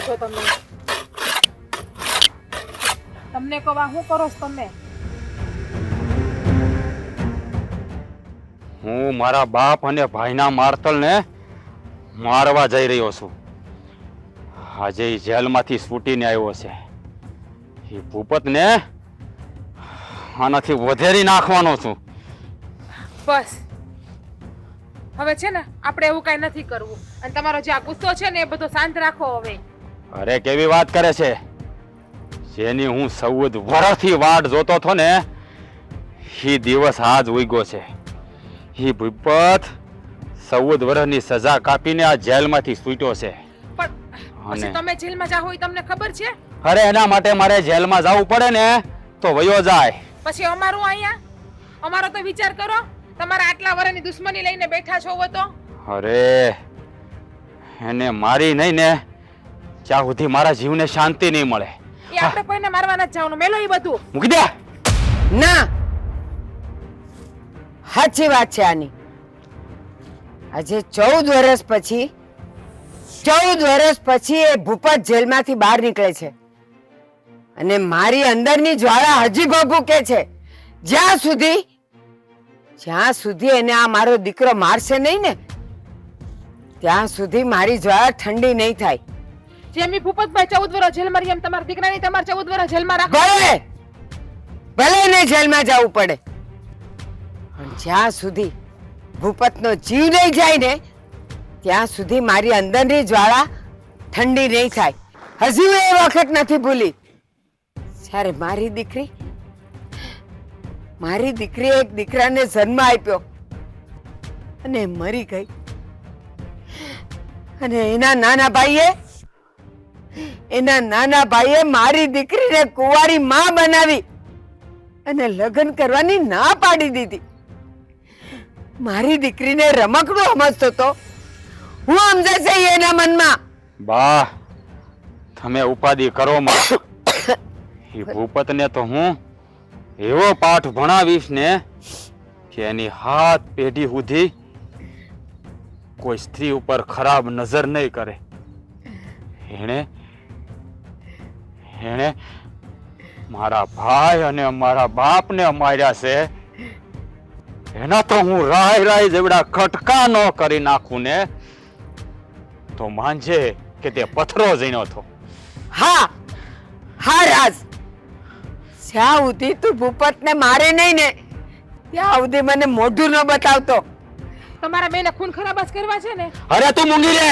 છો તમે? તમને કહો શું કરો છો તમે? હું મારા બાપ અને ભાઈના મારતલને મારવા જઈ રહ્યો છું. આજે ઈ જેલમાંથી છૂટીને આવ્યો છે. એ ભૂપતને આનાથી વધેરી નાખવાનો છું. બસ હવે છે ને આપણે એવું કાંઈ નથી કરવું, અને તમારો જે આ ગુસ્સો છે ને એ બધો શાંત રાખો હવે. અરે કેવી વાત કરે છે! જેની હું 14 વર્ષથી વાટ જોતો હતો ને એ દિવસ આજ ઉગ્યો છે. એ ભૂપત 14 વર્ષની સજા કાપીને આ જેલમાંથી છૂટ્યો છે. પણ પછી તમે જેલમાં જાઓ એ તમને ખબર છે? અરે એના માટે મારે જેલમાં જવું પડે ને તો વયો જાય. પછી અમારું અહીંયા અમારો તો વિચાર કરો. તમારા આટલા વર્ષની દુશ્મની લઈને બેઠા છો હો તો. અરે એને મારી નહીં ને ત્યાં સુધી મારા જીવને શાંતિ નહીં મળે. એ આપણે કોઈને મારવા નથી જવાનું. મેલો એ બધું મૂકી દે. ના, સાચી વાત છે આની. આજે 14 વર્ષ પછી એ ભૂપત જેલમાંથી બહાર નીકળે છે અને મારી અંદરની જ્વાળા હજી ભભૂકે છે. જ્યાં સુધી એને આ મારો દીકરો મારશે નહીં ને ત્યાં સુધી મારી જ્વાળા ઠંડી નહીં થાય. જેમ ભૂપતભાઈ 14 વર્ષ જેલમાં રહી એમ તમારા દીકરાની તમારે 14 વર્ષ જેલમાં રાખો. ભલે એને જેલમાં જવું પડે, પણ જ્યાં સુધી ભૂપતનો જીવ નહીં જાય ને ત્યાં સુધી મારી અંદરની જ્વાળા ઠંડી નહીં થાય. હજી હું એ વખત નથી ભૂલી જ્યારે મારી દીકરી એક દીકરાને જન્મ આપ્યો અને મરી ગઈ, અને એના નાના ભાઈએ મારી દીકરીને કુંવારી માં બનાવી અને લગ્ન કરવાની ના પાડી દીધી. મારી દીકરીને રમકડું સમજતો તો હું સમજે છે એના મનમાં. બા તમે ઉપાધિ કરો માં. એ ભૂપતને તો હું એવો પાઠ ભણાવીશ ને કે એની હાથ પેઢી સુધી કોઈ સ્ત્રી ઉપર ખરાબ નજર નહીં કરે. એણે મારા ભાઈ અને મારા બાપને માર્યા છે. એના તો હું રાય જેવડા ખટકા ન કરી નાખું ને તો માનજે કે તે પથરો જઈનો હતો. હા રાજ, જ્યાં સુધી તું ભૂપતને મારે નહીં ને ત્યાં સુધી મને મોઢું ન બતાવતો. તમારા બેને ખૂન ખરાબ જ કરવા છે ને? અરે તું મૂંગી રે!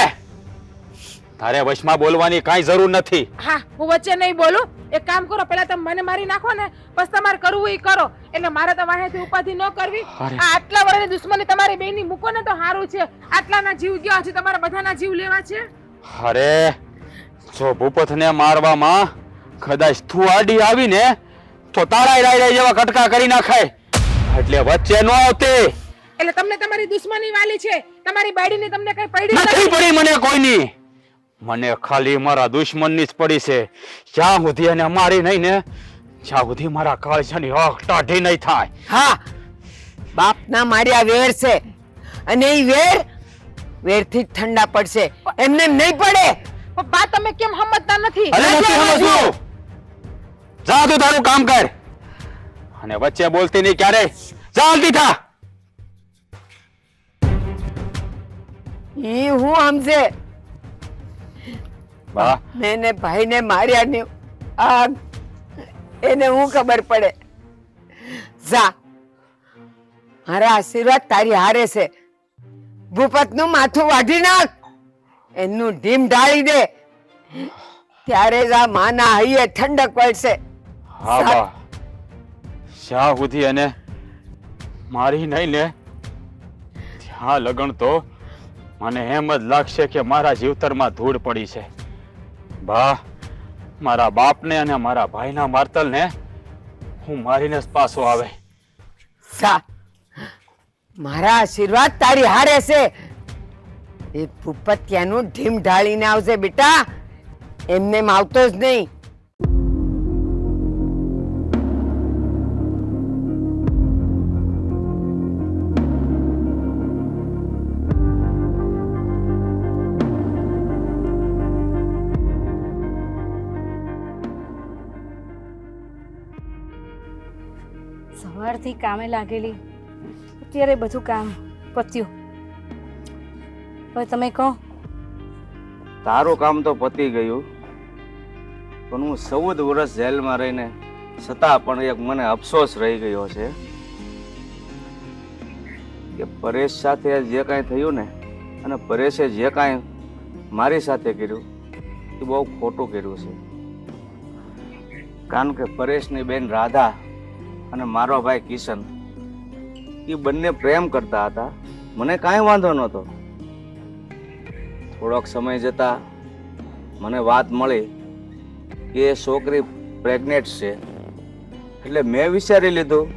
તારે વશમાં બોલવાની કાંઈ જરૂર નથી. હા, હું વચ્ચે નહીં બોલું. એક કામ કરો, પહેલા તમે મને મારી નાખો ને પછી તમારે કરવું એ કરો. એટલે મારે તો વાહેથી ઉપાધિ ન કરવી. આટલા વર્ષની દુશ્મની તમારી બેની મૂકો ને તો સારું છે. આટલાના જીવ ગયા છે, તમારા બધાના જીવ લેવા છે. અરે જો ભૂપતને મારવામાં કદાચ તું આડી આવી ને તો તારા રાય જેવા કટકા કરી નાખાય. એટલે વચ્ચે ન આવતી. એટલે તમને તમારી દુશ્મની વાલી છે, તમારી બાયડીની તમને કઈ પડી નથી પડી મને કોઈની. મને ખાલી મારા દુશ્મનની જ પડી છે. જ્યાં સુધી એને મારી નહીં ને જ્યાં સુધી મારા કાળજાની આંખ ટાઢી નહીં થાય. હા, બાપના માર્યા વેર છે અને એ વેરથી જ ઠંડા પડશે, એમને નહીં પડે. બા તમે કેમ સમજતા નથી? અરે નથી સમજવું. જા તું તારું કામ કર અને વચ્ચે બોલતી નહીં ક્યારે. ચાલતી થા. ઈ હું સમજે બા મેને ભાઈને માર્યા ને આ એને હું ખબર પડે. જા, મારા આશીર્વાદ તારી હારે છે. ભૂપતનું માથું વાઢી નાખ, એનું ઢીમ ઢાળી દે, ત્યારે જ આ માના હૈયે ઠંડક પડશે. હા બા, જ્યાં સુધી એને મારી નહીં ને ત્યાં લગણ તો મને એમ જ લાગશે કે મારા જીવતરમાં ધૂળ પડી છે. બા મારા બાપને અને મારા ભાઈના મારતલને હું મારીને જ પાછો આવે. જા, મારા આશીર્વાદ તારી હારે છે. એ ભૂપતિયાનું ઢીમ ઢાળીને આવશે બેટા, એમને આવતો જ નહીં. સવારથી કામે લાગેલી, અત્યારે બધું કામ પત્યું. હવે તમે કહો. તારું કામ તો પતી ગયું, પણ હું 14 વર્ષ જેલમાં રહીને છતાં પણ એક મને અફસોસ રહી ગયો છે કે પરેશ સાથે જે કાંઈ થયું ને, અને પરેશે જે કાંઈ મારી સાથે કર્યું એ બહુ ખોટું કર્યું છે. કારણ કે પરેશની બેન રાધા અને મારો ભાઈ કિશન એ બંને પ્રેમ કરતા હતા, મને કાંઈ વાંધો નહોતો. થોડોક સમય જતા મને વાત મળી કે એ છોકરી પ્રેગ્નેન્ટ છે, એટલે મેં વિચારી લીધું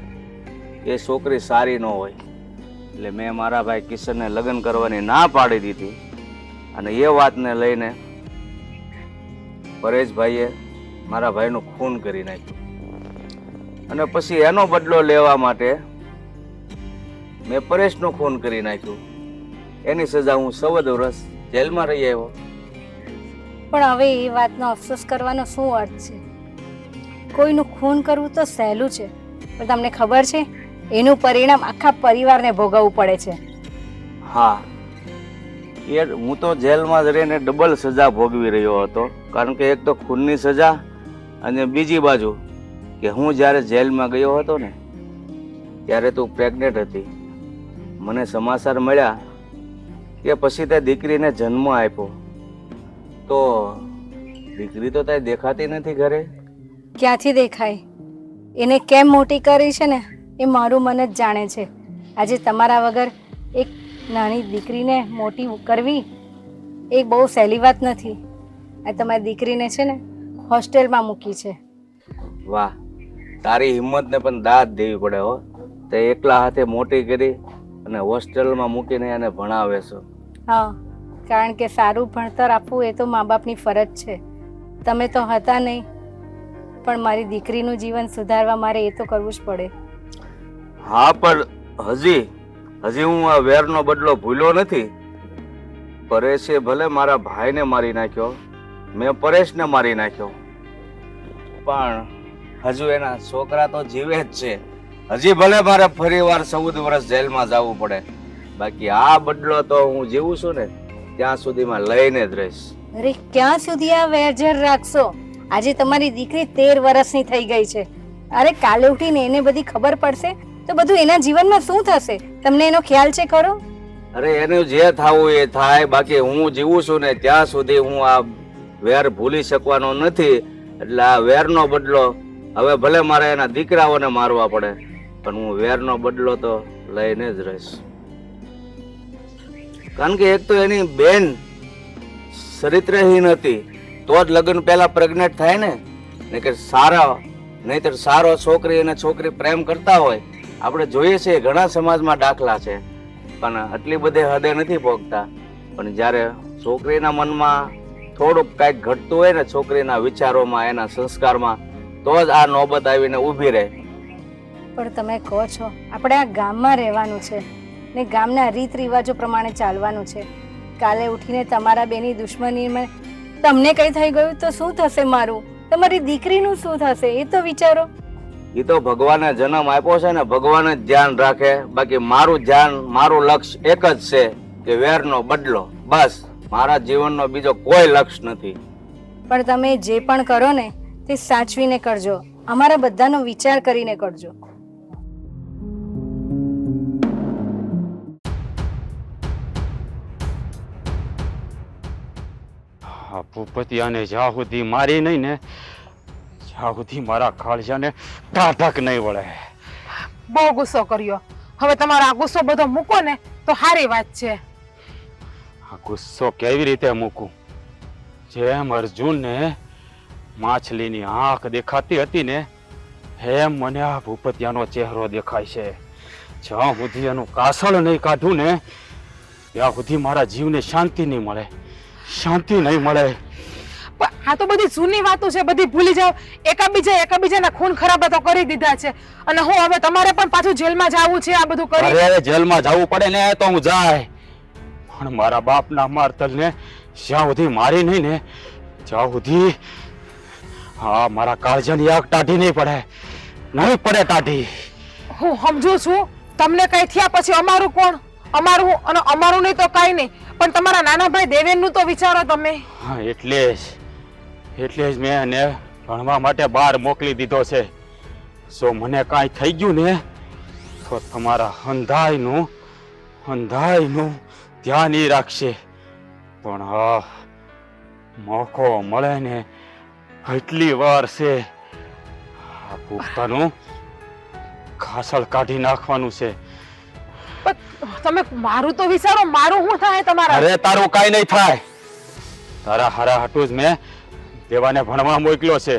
એ છોકરી સારી ન હોય, એટલે મેં મારા ભાઈ કિશનને લગ્ન કરવાની ના પાડી દીધી. અને એ વાતને લઈને પરેશભાઈએ મારા ભાઈનું ખૂન કરી નાખ્યું, અને પછી એનો બદલો લેવા માટે મેં પરેશનું ખૂન કરી નાખ્યું. એની સજા હું 14 વર્ષ જેલમાં રહી આવ્યો. પણ હવે એ વાતનો અફસોસ કરવાનો શું અર્થ છે? કોઈનું ખૂન કરવું તો સહેલું છે, પણ તમને ખબર છે એનું પરિણામ આખા પરિવારને ભોગવવું પડે છે. હા, એ હું તો જેલમાં જ રહીને ડબલ સજા ભોગવી રહ્યો હતો. કારણ કે એક તો ખૂનની સજા, અને બીજી બાજુ કે હું જ્યારે જેલમાં ગયો હતો ને ત્યારે તું પ્રેગ્નેન્ટ હતી. મને સમાચાર મળ્યા કે પછી તે દીકરીને જન્મ આપ્યો, તો દીકરી તો ત્યાં દેખાતી નથી ઘરે. ક્યાંથી દેખાય? એને કેમ મોટી કરી છે ને એ મારું મન જ જાણે છે. આજે તમારા વગર એક નાની દીકરીને મોટી કરવી એ બહુ સહેલી વાત નથી. આ તમારી દીકરીને છે ને હોસ્ટેલમાં મૂકી છે. વાહ, તારી હિંમતને પણ દાદ દેવી પડે હો. તે એકલા હાથે મોટી કરી અને હોસ્ટેલમાં મૂકીને એને ભણાવે છો. હા, કારણ કે સારું ભણતર આપવું એ તો મા બાપની ફરજ છે. તમે તો હતા નહીં, પણ મારી દીકરીનું જીવન સુધારવા મારે એ તો કરવું જ પડે. હા, પણ હજી હું આ વેરનો બદલો ભૂલ્યો નથી. પરેશે ભલે મારા ભાઈને મારી નાખ્યો, મેં પરેશને મારી નાખ્યો, પણ હજુ એના છોકરા તો જીવે જ છે. હજી ભલે મારે ફરીવાર 14 વર્ષ જેલમાં જવું પડે, બાકી આ બદલો તો હું જીવું છું ને ત્યાં સુધીમાં લઈને જ રહીશ. અરે ક્યાં સુધી આ વેરઝેર રાખશો? આજે તમારી દીકરી 13 વર્ષની થઈ ગઈ છે. અરે કાલે ઉઠીને એને બધી ખબર પડશે તો બધું એના જીવનમાં શું થશે? તમને એનો ખ્યાલ છે ખરો? અરે એનું જે થવું એ થાય, બાકી હું જીવું છું ને ત્યાં સુધી હું આ વેર ભૂલી શકવાનો નથી. એટલે આ વેરનો બદલો હવે ભલે મારે એના દીકરાઓને મારવા પડે, પણ હું વેરનો બદલો તો લઈને જ રહીશ. કારણ કે એક તો એની બેન ચરિત્રહીન હતી, તો જ લગ્ન પહેલા પ્રેગ્નેન્ટ થાય ને. નહીતર સારો છોકરી અને છોકરી પ્રેમ કરતા હોય, આપણે જોઈએ છીએ ઘણા સમાજમાં દાખલા છે, પણ આટલી બધી હદે નથી પહોંચતા. પણ જ્યારે છોકરીના મનમાં થોડુંક કાંઈક ઘટતું હોય ને, છોકરીના વિચારોમાં, એના સંસ્કારમાં, તો જ આ નોબત આવીને ઊભી રહે. પણ તમે કહો છો આપણે આ ગામમાં રહેવાનું છે ને ગામના રીત રિવાજો પ્રમાણે ચાલવાનું છે. કાલે ઉઠીને તમારા બેની દુશ્મનીમાં તમને કઈ થઈ ગયું તો શું થશે? મારું, તમારી દીકરીનું શું થશે એ તો વિચારો. એ તો ભગવાને જન્મ આપ્યો છે ને, ભગવાન જ ધ્યાન રાખે. બાકી મારું ધ્યાન, મારું લક્ષ્ય એક જ છે કે વેરનો બદલો. બસ, મારા જીવનનો બીજો કોઈ લક્ષ્ય નથી. પણ તમે જે પણ કરો ને તે સાચવીને કરજો, અમારા બધાનો વિચાર કરીને કરજો. આ ભૂપતિયાને જ્યાં સુધી મારી નહીં ને, જ્યાં સુધી મારા કાળજાને ટાઢક નહીં વળે. બહુ ગુસ્સો કર્યો. હવે તમારો આ ગુસ્સો બધો મૂકો ને તો સારી વાત છે. આ ગુસ્સો કેવી રીતે મૂકું? જેમ અર્જુનને માછલીની આંખ દેખાતી હતી ને, એમ મને આ ભૂપતિયાનો ચહેરો દેખાય છે. જ્યાં સુધી એનું કાસળ નહીં કાઢું ને ત્યાં સુધી મારા જીવને શાંતિ નહીં મળે, શાંતિ નહીં મળે. પણ આ તો બધી જૂની વાતો છે, બધી ભૂલી જાઓ. એકાબીજાના ખૂન ખરાબા તો કરી દીધા છે, અને હું હવે તમારે પણ પાછું જેલમાં જવું છે આ બધું કરી. અરે જેલમાં જવું પડે ને તો હું જાય, પણ મારા બાપના મારતલને જ્યાં સુધી મારી નહીં ને જ્યાં સુધી હા મારા કાળજાની આગ ટાઢી નહીં પડે, નહીં પડે ટાઢી. હું સમજુ છું તમને કઈ થયા પછી અમારું કોણ, અમારું અને અમારું નહીં તો કાંઈ નહીં, પણ તમારા નાના ભાઈ દેવેનનું તો વિચારો તમે. હા એટલે જ મેં એને ભણવા માટે બહાર મોકલી દીધો છે. જો મને કાંઈ થઈ ગયું ને તો તમારા હંધાઈનું ધ્યાન ઈ રાખશે. પણ હા, મોકો મળે ને એટલી વાર છે આ પોતાનું ખાસળ કાઢી નાખવાનું છે. પણ તમે મારું તો વિચારો, મારું શું થાય તમારા? અરે તારું કાંઈ નહીં થાય. તારા હારા હાટું જ મેં દેવાને ભણવા મોકલ્યો છે.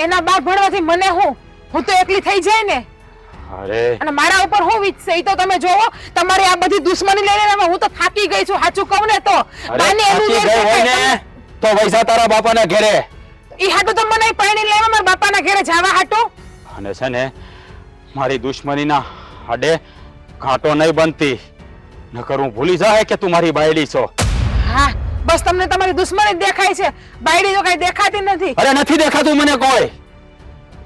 એના બાપ ભણવાથી મને હું તો એકલી થઈ જાય ને. અરે અને મારા ઉપર હું વીતશે ઈ તો તમે જોવો. તમારી આ બધી દુશ્મની લઈને હવે હું તો થાકી ગઈ છું, સાચું કહું ને તો. બાને એનું થાકી ગઈ હોય ને તો વૈસા તારા બાપાના ઘરે. ઈ હાટું તો મને પરણી લેવા મારા બાપાના ઘરે જવા હાટું. અને છે ને મારી દુશ્મનીના આડે કાંટો નહીં બનતી, નકર હું ભૂલી જાય કે તું મારી બાયડી છો. હા, બસ તમને તમારી દુશ્મની જ દેખાય છે, બાયડી તો કઈ દેખાતી નથી. અરે નથી દેખાતું મને કોઈ,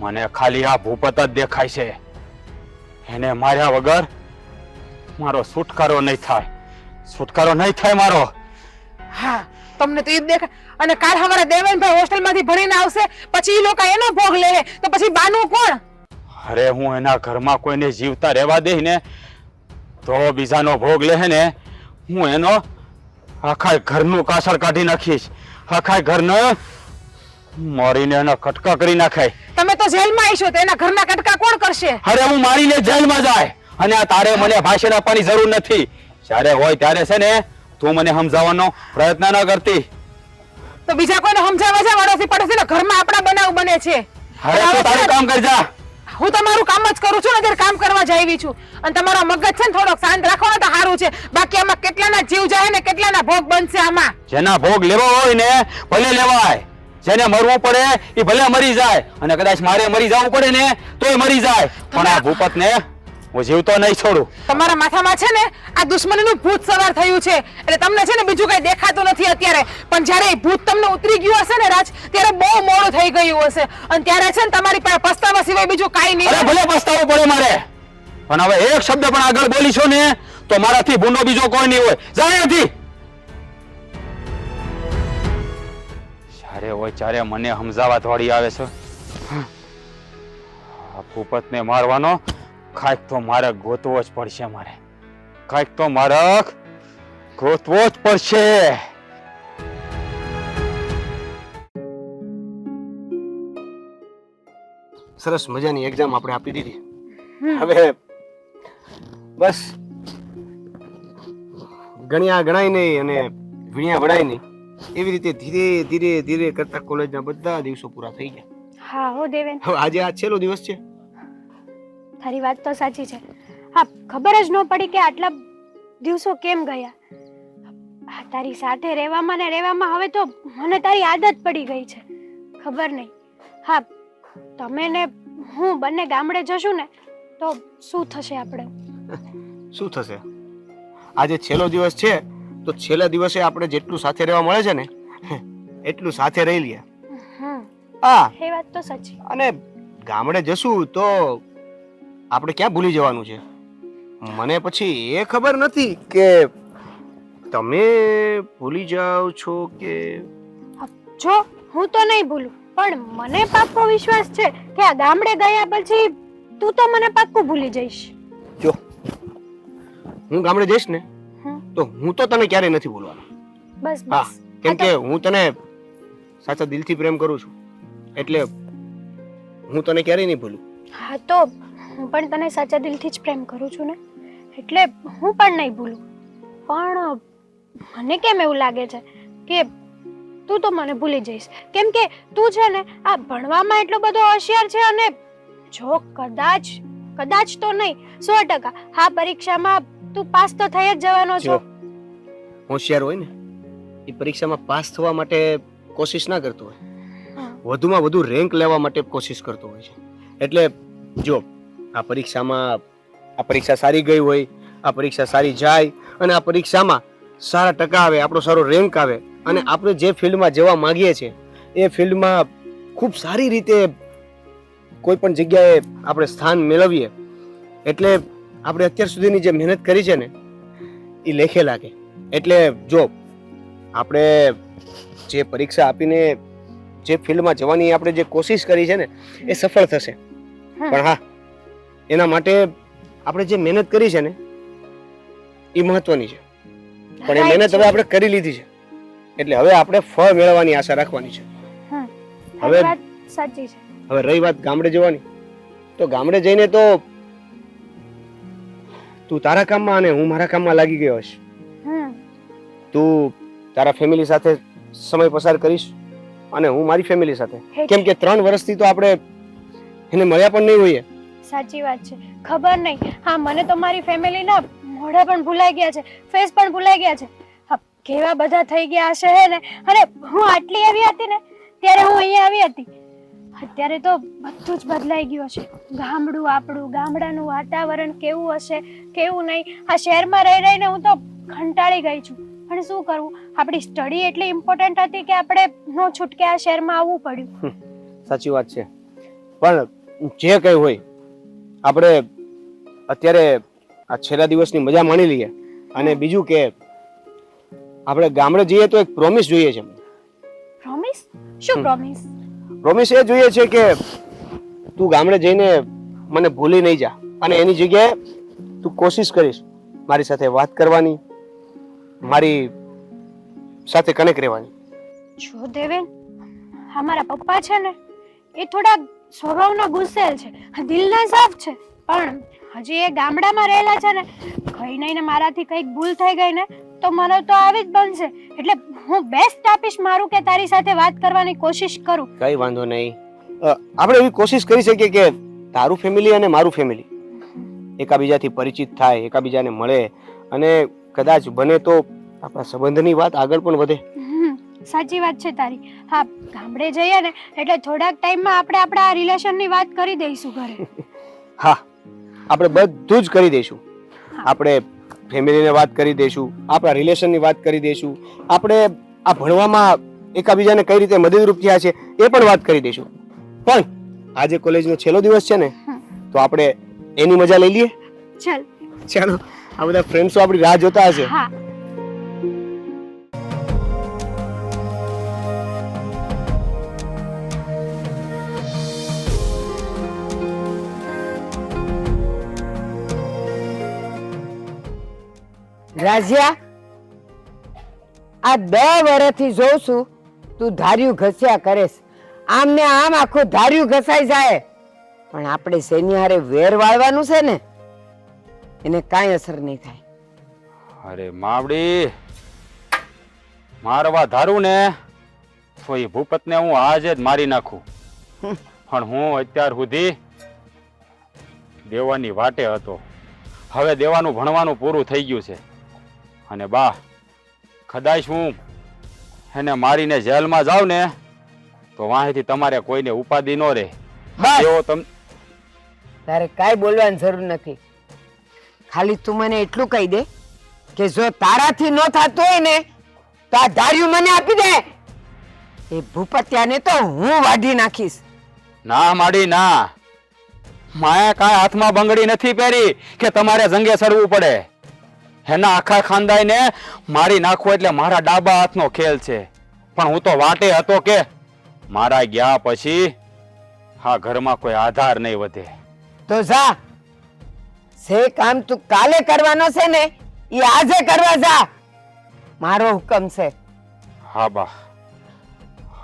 મને ખાલી આ ભૂપત જ દેખાય છે. એને માર્યા વગર મારો છુટકારો નહીં થાય, છુટકારો નહીં થાય મારો. હા, તમને તો ઈ જ દેખાય. અને કાલ સવારે દેવેનભાઈ હોસ્ટેલમાંથી ભણીને આવશે, પછી ઈ લોકો એનો ભોગ લે તો પછી બાનું કોણ? અરે હું એના ઘરમાં કોઈને જીવતા રહેવા દે ને તો બીજાનો ભોગ લે ને હું એનો આખા ઘરનું કાસળ કાઢી નાખીશ. આખા ઘરને મારીને એના કટકા કરી નાખાય. તમે તો જેલમાં આવીશો તો એના ઘરના કટકા કોણ કરશે? અરે હું મારીને જેલમાં જાય. અને આ તારે મને ભાષણ આપવાની જરૂર નથી. જ્યારે હોય ત્યારે છે ને તું મને સમજાવવાનો પ્રયત્ન ન કરતી. તો બીજા કોઈને સમજાવવા જા, વડોશી પડોશીના ઘરમાં આપણા બનાવ બને છે. અરે તું તારું કામ કરજા. હું તમારું કામ જ કરું છું ને, અત્યારે કામ કરવા જ આવી છું. અને તમારો મગજ છે ને થોડોક શાંત રાખો ને તો સારું છે. બાકી આમાં કેટલાના જીવ જાય ને કેટલાના ભોગ બનશે આમાં. જેના ભોગ લેવો હોય ને ભલે લેવાય, જેને મરવું પડે એ ભલે મરી જાય, અને કદાચ મારે મરી જવું પડે ને તોય મરી જાય, પણ આ ભૂપતને હું જીવતો નહીં છોડું. તમારા માથામાં છે ને આ દુશ્મનીનું ભૂત સવાર થયું છે, એટલે તમને છે ને બીજું કઈ દેખાતું નથી અત્યારે. પણ જ્યારે એ ભૂત તમને ઉતરી ગયું હશે ને રાજ, ત્યારે બહુ મોડું થઈ ગયું હશે. અને ત્યારે છે ને તમારી પાસે પસ્તાવા સિવાય બીજું કાંઈ નહીં. અરે ભલે પસ્તાવું પડે મારે, પણ હવે એક શબ્દ પણ આગળ બોલીશો ને તો મારાથી ભૂંડો બીજો કોઈ નહીં હોય. જાય નથી. જ્યારે હોય ત્યારે મને સમજાવવા દોડી આવે છે. આ ભૂપતને મારવાનો કાંઈક તો મારે ગોતવો જ પડશે. કાંઈક તો મારે ગોતવો જ પડશે. સરસ મજાની એક્ઝામ આપણે આપી દીધી. હવે બસ ગણાય નહીં અને વીણ્યા વડાય નહીં, એવી રીતે ધીરે ધીરે ધીરે કરતા કોલેજના બધા દિવસો પૂરા થઈ ગયા. હા હો દેવેન, હવે આજે આ છેલ્લો દિવસ છે. તારી વાત તો સાચી છે. હા, ખબર જ ન પડી કે આટલા દિવસો કેમ ગયા. હા, તારી સાથે રહેવામાં ને રહેવામાં હવે તો મને તારી આદત પડી ગઈ છે. ખબર નહીં. હા, તમે ને હું બંને ગામડે જશું ને તો શું થશે આપણે? શું થશે? આજે છેલ્લો દિવસ છે તો છેલ્લા દિવસે આપણે જેટલું સાથે રહેવા મળે છે ને એટલું સાથે રહી લઈએ. હા, એ વાત તો સાચી. અને ગામડે જશું તો આપણે ક્યાં ભૂલી જવાનું છે? મને પછી એ ખબર નથી કે તમે ભૂલી જાઓ છો કે. જો હું તો નહીં ભૂલું, પણ મને પાક્કો વિશ્વાસ છે કે આ ગામડે ગયા પછી તું તો મને પાક્કું ભૂલી જઈશ. જો હું ગામડે જઈશ ને તો હું તો તને ક્યારેય નથી ભૂલવાનો. બસ હા, બસ. કેમ કે હું તને સાચા દિલથી પ્રેમ કરું છું, એટલે હું તને ક્યારેય નહીં ભૂલું. હા, તો હું પણ તને સાચા દિલથી જ પ્રેમ કરું છું ને, એટલે હું પણ નહીં ભૂલું. પણ મને કેમ એવું લાગે છે કે તું તો મને ભૂલી જઈશ, કેમ કે તું છે ને આ ભણવામાં એટલો બધો હોશિયાર છે. અને જો કદાચ તો નહીં 100% હા પરીક્ષામાં તું પાસ તો થઈ જ જવાનો છો. હોશિયાર હોય ને એ પરીક્ષામાં પાસ થવા માટે કોશિશ ના કરતો હોય, વધુમાં વધુ રેન્ક લેવા માટે કોશિશ કરતો હોય છે. એટલે જો આ પરીક્ષા સારી ગઈ હોય, આ પરીક્ષા સારી જાય અને આ પરીક્ષામાં સારા ટકા આવે, આપણો સારો રેન્ક આવે અને આપણે જે ફિલ્ડમાં જવા માંગીએ છીએ એ ફિલ્ડમાં ખૂબ સારી રીતે કોઈ પણ જગ્યાએ આપણે સ્થાન મેળવીએ, એટલે આપણે અત્યાર સુધીની જે મહેનત કરી છે ને એ લેખે લાગે. એટલે જો આપણે જે પરીક્ષા આપીને જે ફિલ્ડમાં જવાની આપણે જે કોશિશ કરી છે ને એ સફળ થશે. પણ હા, એના માટે આપણે જે મહેનત કરી છે ને એ મહત્વની છે. પણ એ મહેનત હવે આપણે કરી લીધી છે, એટલે હવે આપણે ફળ મેળવવાની આશા રાખવાની છે. હવે હવે સાચી છે. હવે રહી વાત ગામડે જવાની, તો ગામડે જઈને તો તું તારા કામમાં અને હું મારા કામમાં લાગી ગયો હશ. તું તારા ફેમિલી સાથે સમય પસાર કરીશ અને હું મારી ફેમિલી સાથે. કેમ કે 3 વર્ષથી તો આપણે એને મળ્યા પણ નહીં હોઈએ. સાચી વાત છે. ખબર નહીં, હા મને તો મારી ફેમિલીના મોઢા પણ ભૂલાઈ ગયા છે, ફેસ પણ ભૂલાઈ ગયા છે. હા, કેવા બધા થઈ ગયા હશે હે ને. અને હું આટલી આવી હતી ને ત્યારે હું અહીંયા આવી હતી. અત્યારે તો બધું જ બદલાઈ ગયું છે. ગામડું આપણું, ગામડાનું વાતાવરણ કેવું હશે કેવું નહીં. આ શહેરમાં રહી રહીને હું તો કંટાળી ગઈ છું. પણ શું કરવું, આપણી સ્ટડી એટલી ઇમ્પોર્ટન્ટ હતી કે આપણે નો છૂટકે આ શહેરમાં આવવું પડ્યું. સાચી વાત છે. પણ જે કંઈ હોય આપણે અત્યારે આ છેલ્લા દિવસની મજા માણી લઈએ. અને બીજું કે આપણે ગામડે જઈએ તો એક પ્રોમિસ જોઈએ છે. પ્રોમિસ? શું પ્રોમિસ? પ્રોમિસ એ જોઈએ છે કે તું ગામડે જઈને મને ભૂલી નહીં જા, અને એની જગ્યાએ તું કોશિશ કરીશ મારી સાથે વાત કરવાની, મારી સાથે કનેક્ટ રહેવાની. જો દેવેન, અમારા પપ્પા છે ને એ થોડા સ્વભાવના ગુસ્સેલ છે, દિલના સાફ છે, પણ હજી એ ગામડામાં રહેલા છે ને. કઈ નહીં ને મારાથી કઈક ભૂલ થઈ ગઈ ને તો મને તો આવી જ બનશે. એટલે હું બેસ્ટ આપીશ મારું કે તારી સાથે વાત કરવાની કોશિશ કરું. કઈ વાંધો નહીં, આપણે એવી કોશિશ કરી શકીએ કે તારું ફેમિલી અને મારું ફેમિલી એકાબીજાથી પરિચિત થાય, એકાબીજાને મળે, અને કદાચ બને તો આપણા સંબંધની વાત આગળ પણ વધે. સાચી વાત છે તારી. હા, ગામડે જઈએ ને એટલે થોડાક ટાઈમમાં આપણે આપણા રિલેશનની વાત કરી દઈશું ઘરે. હા, આપણે બધું જ કરી દઈશું. આપણે ફેમિલીને વાત કરી દઈશું, આપણા રિલેશનની વાત કરી દઈશું, આપણે આ ભણવામાં એકાબીજાને કઈ રીતે મદદરૂપ થયા છે એ પણ વાત કરી દઈશું. પણ આજે કોલેજનો છેલ્લો દિવસ છે ને, તો આપણે એની મજા લઈ લઈએ. ચાલ ચાલો, આ બધા ફ્રેન્ડ્સો આપણી રાહ જોતા હશે. હા. રાજ્યા, આ 10 વર્ષથી જોઉં છું તું ધાર્યું ઘસ્યા કરેશ. આમ ને આમ આખું ધાર્યું ઘસાઈ જાય, પણ આપણે શેની હારે વેર વાળવાનું છે ને એને કાંઈ અસર નહીં થાય. અરે માવડી, મારવા ધારું ને તો એ ભૂપતને હું આજે જ મારી નાખું. પણ હું અત્યાર સુધી દેવાની વાટે હતો. હવે દેવાનું ભણવાનું પૂરું થઈ ગયું છે. અને બા, કદાચ હું એને મારીને જેલમાં જાઉં ને તો વાંહેથી તમારે કોઈને ઉપાધિ ન રહે. બસ, તારે કાંઈ બોલવાની જરૂર નથી. ખાલી તું મને એટલું કહી દે કે જો તારાથી ન થતું હોય ને તો આ ધાર્યું મને આપી દે. એ ભૂપતિયાને તો હું વાઢી નાખીશ. ના માડી ના, માએ કાંઈ હાથમાં બંગડી નથી પહેરી કે તમારે જંગે સડવું પડે. એના આખા ખાનદાઈને મારી નાખવો એટલે મારા ડાબા હાથનો ખેલ છે. પણ હું તો વાટે હતો કે મારા ગયા પછી આ ઘરમાં કોઈ આધાર નહીં વધે. તો જા, જે કામ તું કાલે કરવાનો છે ને એ આજે કરવા જા. મારો હુકમ છે. હા બા,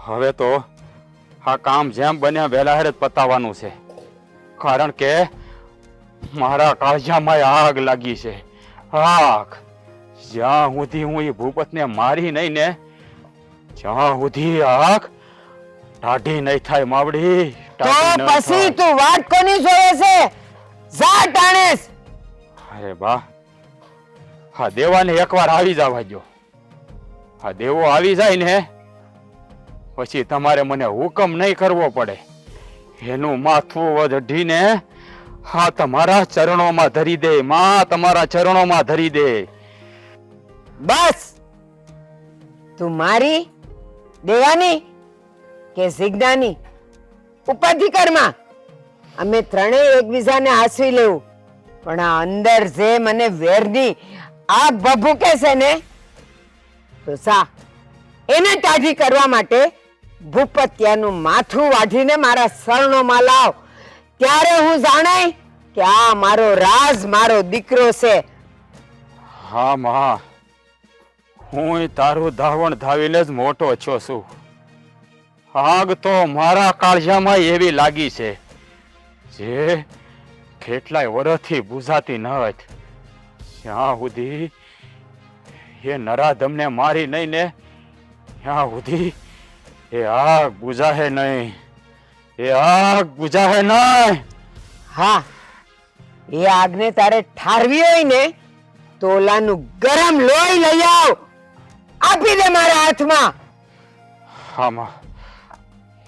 હવે તો આ કામ જેમ બને વહેલા હેર જ પતાવવાનું છે. કારણ કે મારા કાળજામાં આગ લાગી છે. આગ! જ્યાં સુધી હું એ ભૂપતને મારી નહીં ને જ્યાં સુધી આગ ટાઢી નહીં થાય માવડી. તો પછી તું વાત કોની જોયે છે? જા ટાણેસ. અરે બા, હા દેવાને એકવાર આવી જવા દો. હા દેવો આવી જાય ને પછી તમારે મને હુકમ નહીં કરવો પડે. એનું માથું વઢીને હા તમારા ચરણોમાં ધરી દે. માં તમારા ચરણોમાં ધરી દે. બસ, તું મારી, દેવાની કે સિગ્નાની ઉપાધિ કરમાં અમે ત્રણેય એકબીજાને આસવી લેવું. પણ આ અંદર જે મને વેરની આગ ભભૂકે છે ને, તો સા એને ટાઢી કરવા માટે ભૂપતિયાનું માથું વાઢીને મારા શરણોમાં લાવ, ત્યારે હું જાણાય કે આ મારો રાજ, મારો દીકરો છે. હા માં, હું તારું ધાવણ ધાવીને જ મોટો છો છું. આગ તો મારા કાળજામાં એવી લાગી છે જે કેટલાય વર્ષથી બુઝાતી ન હતી. જ્યાં સુધી એ નરાધમને મારી નહીં ને ત્યાં સુધી એ આગ બુઝાહે નહીં, એ આગ બુઝાહે નહીં. હા, એ આગને તારે ઠારવી હોય ને તો ઓલાનું ગરમ લોહી લઈ આવ, આપી દે મારા હાથમાં. હા માં,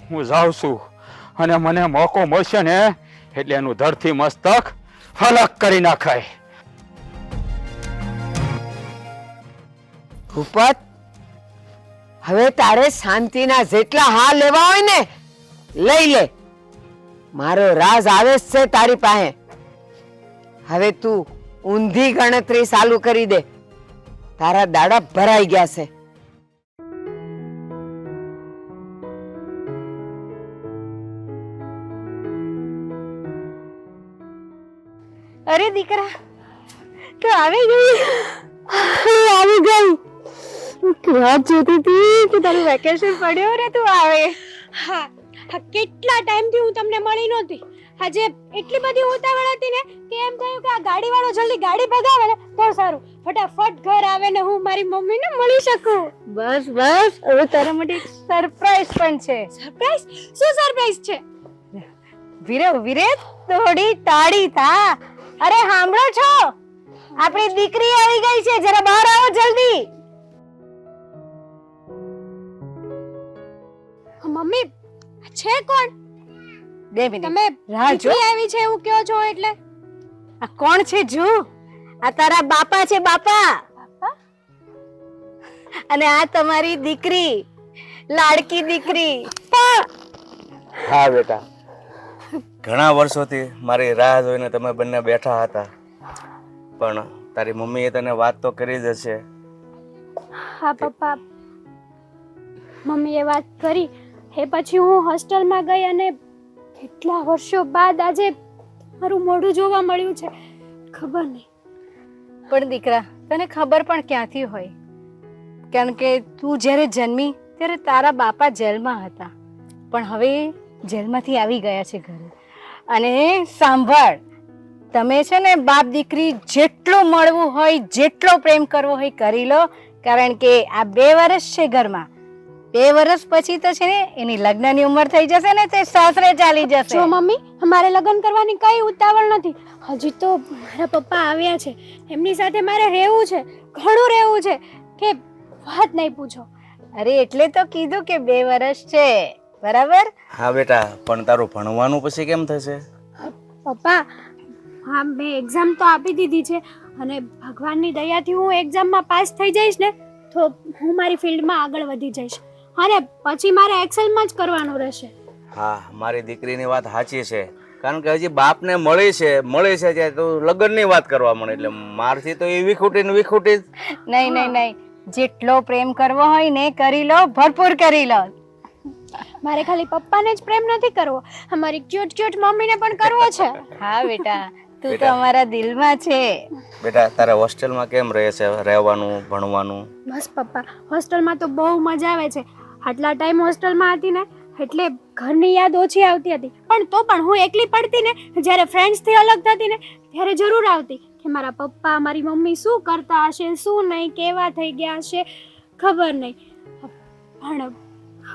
હું જાઉં છું અને મને મોકો મળશે ને એટલે એનું ધરથી મસ્તક હલક કરી નાખાય. ભૂપત, હવે તારે શાંતિના જેટલા હા લેવા હોય ને લઈ લે. મારો રાજ આવે જ છે તારી પાસે. હવે તું ઊંધી ગણતરી ચાલુ કરી દે, તારા દાડા ભરાઈ ગયા છે. અરે દીકરા, તો આવી ગઈ. આવી ગઈ. રાત જોતી હતી કે તારું વેકેશન પડ્યો ને તું આવે. હા, કેટલા ટાઈમથી હું તમને મળી નહોતી. આજે એટલી બધી ઉતાવળ હતી ને કે એમ થયું કે આ ગાડી વાળો જલ્દી ગાડી ભગાવે ને તો સારું, ફટાફટ ઘર આવે ને હું મારી મમ્મીને મળી શકું. બસ બસ, હવે તારા માટે એક સરપ્રાઈઝ પણ છે. સરપ્રાઈઝ? શું સરપ્રાઈઝ છે? વીરે વીરે, થોડી તાળી થા. અરે સાંભળો છો, આપણી દીકરી આવી ગઈ છે, જરા બહાર આવો જલ્દી. મમ્મી, છે કોણ? બે મિનિટ તમે રાહ જો. દીકરી આવી છે એવું કહો છો એટલે? આ કોણ છે જો? આ તારા બાપા છે, બાપા. અને આ તમારી દીકરી, લાડકી દીકરી. હા બેટા, ઘણા વર્ષોથી મારી રાહ જોઈને તમે બંને બેઠા હતા, પણ તારી મમ્મીએ તને વાત તો કરી જ હશે. હા પપ્પા, મમ્મીએ વાત કરી. એ પછી હું હોસ્ટેલમાં ગઈ અને કેટલા વર્ષો બાદ આજે મારું મોઢું જોવા મળ્યું છે. ખબર નહીં. પણ દીકરા, તને ખબર પણ ક્યાંથી હોય? કારણ કે તું જ્યારે જન્મી ત્યારે તારા બાપા જેલમાં હતા, પણ હવે જેલમાંથી આવી ગયા છે ઘરે. અને સાંભળ, તમે છે ને બાપ દીકરી જેટલું મળવું હોય, જેટલો પ્રેમ કરવો હોય કરી લો, કારણ કે આ 2 વર્ષ છે ઘરમાં. 2 વર્ષ પછી તો છે ને એની લગ્નની ઉંમર થઈ જશે ને તે સાસરે ચાલી જશે. જો મમ્મી, અમારે લગ્ન કરવાની કઈ ઉતાવળ નથી. હજી તો મારા પપ્પા આવ્યા છે, એમની સાથે મારે રહેવું છે, ઘણું રહેવું છે કે વાત નહીં પૂછો. અરે એટલે તો કીધું કે 2 વર્ષ છે, બરાબર? હા બેટા, પણ તારું ભણવાનું પછી કેમ થશે? પપ્પા, હા, મેં એક્ઝામ તો આપી દીધી છે અને ભગવાનની દયાથી હું એક્ઝામમાં પાસ થઈ જઈશ ને તો હું મારી ફિલ્ડમાં આગળ વધી જઈશ અને પછી મારે એક્સેલમાં જ કરવાનું રહેશે. હા, મારી દીકરીની વાત સાચી છે, કારણ કે હજી બાપને મળી છે ત્યારે તો લગ્નની વાત કરવા મળે, એટલે મારથી તો એ વિખૂટી જ. નહીં નહીં નહીં, જેટલો પ્રેમ કરવો હોય ને કરી લો, ભરપૂર કરી લો. મારે ખાલી પપ્પાને જ પ્રેમ નથી કરવો, અમારી ક્યુટ ક્યુટ મમ્મીને પણ કરવો છે. હા બેટા, તું તો અમારા દિલમાં છે. બેટા, તારે હોસ્ટેલમાં કેમ રહે છે, રહેવાનું, ભણવાનું? બસ પપ્પા, હોસ્ટેલમાં તો બહુ મજા આવે છે. આટલા ટાઈમ હોસ્ટેલમાં હતી ને એટલે ઘરની યાદ ઓછી આવતી હતી, પણ તો પણ હું એકલી પડતી ને જ્યારે ફ્રેન્ડ્સથી અલગ થતી ને ત્યારે જરૂર આવતી કે મારા પપ્પા મારી મમ્મી શું કરતા હશે, શું નહીં, કેવા થઈ ગયા હશે, ખબર નહીં. પણ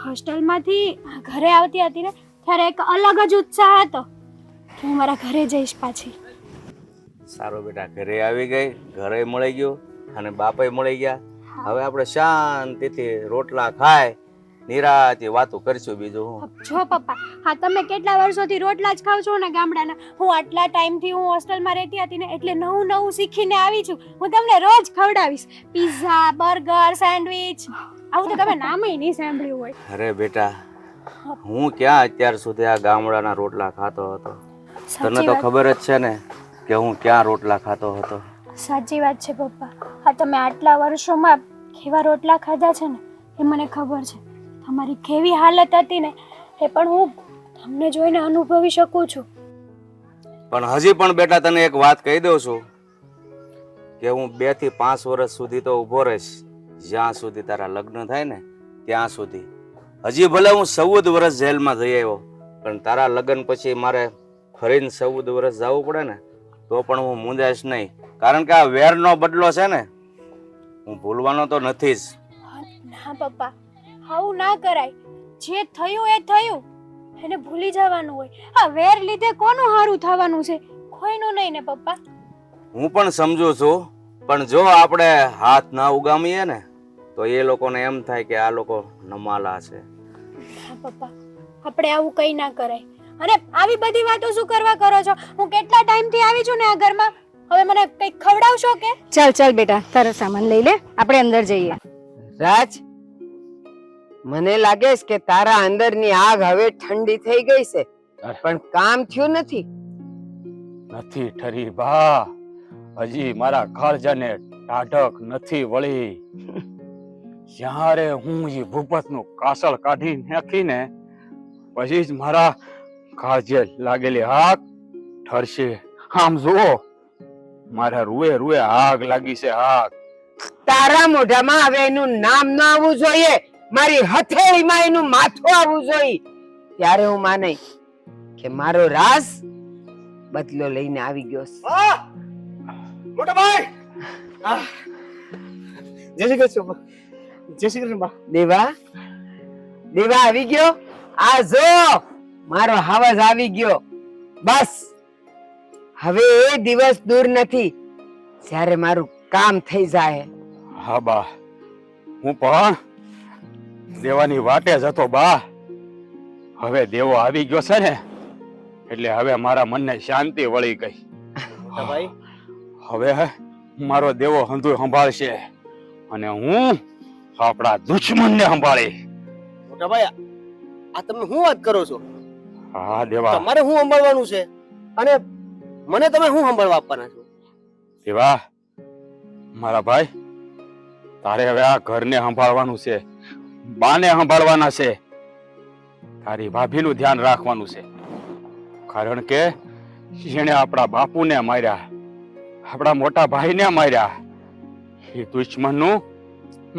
હોસ્ટેલમાંથી ઘરે આવતી હતી ને ત્યારે એક અલગ જ ઉત્સાહ હતો કે હું મારા ઘરે જઈશ પાછી. સારું બેટા, ઘરે આવી ગઈ, ઘરે મળી ગયું અને બાપાએ મળી ગયા. હવે આપણે શાંતિથી રોટલા ખાય, નિરાંતે વાતો કરશું. બીજું હું જો પપ્પા, હા, તમે કેટલા વર્ષોથી રોટલા જ ખાવ છો ને ગામડાના. હું આટલા ટાઈમથી હું હોસ્ટેલમાં રહેતી હતી ને એટલે નવું નવું શીખીને આવી છું. હું તમને રોજ ખવડાવીશ, પિઝા, બર્ગર, સેન્ડવિચ. આવું તો તમે નામે નહીં સાંભળ્યું હોય. અરે બેટા, હું ક્યાં અત્યાર સુધી આ ગામડાના રોટલા ખાતો હતો? તને તો ખબર જ છે ને કે હું ક્યાં રોટલા ખાતો હતો. સાચી વાત છે પપ્પા. આ તમે આટલા વર્ષોમાં કેવા રોટલા ખાધા છે ને એ મને ખબર છે. તમારી કેવી હાલત હતી ને એ પણ હું તમને જોઈને અનુભવી શકું છું. પણ હજી પણ બેટા તને એક વાત કહી દઉં છું કે હું 2 થી 5 વર્ષ સુધી તો ઊભો રહીશ, જ્યાં સુધી તારા લગ્ન થાય ને ત્યાં સુધી. હજી ભલે હું 14 વર્ષ જેલમાં જઈ આવ્યો, પણ તારા લગ્ન પછી મારે ફરીને 14 વર્ષ જવું પડે ને તો પણ હું મૂંઝાઈશ નહીં, કારણ કે આ વેરનો બદલો છે ને હું ભૂલવાનો તો નથી જ. ના પપ્પા, આવું ના કરાય. જે થયું એ થયું, એને ભૂલી જવાનું હોય. આ વેર લીધે કોનું હારું થવાનું છે? કોઈનું નહીં ને પપ્પા. હું પણ સમજુ છું, પણ જો આપણે હાથ ના ઉગામીએ ને તો એ લોકોને એમ થાય કે આ લોકો નમાલા છે. હા પપ્પા, આપણે આવું કઈ ના કરાય. અને આવી બધી વાતો શું કરવા કરો છો? હું કેટલા ટાઈમથી આવી છું ને આ ઘરમાં. હવે મને કંઈક ખવડાવશો કે? ચાલ ચાલ બેટા, તારો સામાન લઈ લે, આપણે અંદર જઈએ. રાજ, મને લાગે છે કે તારા અંદરની આગ હવે ઠંડી થઈ ગઈ છે, પણ કામ થયું નથી. નથી ઠરી બા, હજી મારા કાળજાને ટાઢક નથી વળી. જ્યારે હું એ ભૂપતનું કાસળ કાઢી નાખીને પછી જ મારા કાળજે લાગેલી આગ ઠરશે. આમ જુઓ, મારા રૂએ રૂએ આગ લાગી છે, આગ. તારા મોઢામાં હવે એનું નામ ન આવવું જોઈએ, મારી હથેળીમાં એનું માથું આવવું જોઈએ. ત્યારે હું માને કે મારો રાજ બદલો લઈને આવી ગયો છે. મોટા ભાઈ, જય શ્રી કૃષ્ણ. જય શ્રી કૃષ્ણ બા. દેવા, દેવા આવી ગયો. આ જો મારો હવસ આવી ગયો. બસ હવે એ દિવસ દૂર નથી જ્યારે મારું કામ થઈ જાય. હા બા, હું પણ દેવાની વાટે જ હતો બા. હવે દેવો આવી ગયો છે ને એટલે હવે મારા મનને શાંતિ વળી ગઈ. મોટા ભાઈ, હવે મારો દેવો હંધુ સંભાળશે અને હું આપણા દુશ્મનને સંભાળી. મોટા ભાઈ, આ તમે શું વાત કરો છો? હા દેવા, તમારે શું સંભાળવાનું છે અને મને તમે શું સંભાળવા આપવાના છો? દેવા મારા ભાઈ, તારે હવે આ ઘરને સંભાળવાનું છે, બાને સંભાળવાના છે, તારી ભાભીનું ધ્યાન રાખવાનું છે. કારણ કે જેણે આપણા બાપુને માર્યા, આપણા મોટા ભાઈને માર્યા, એ દુશ્મનનું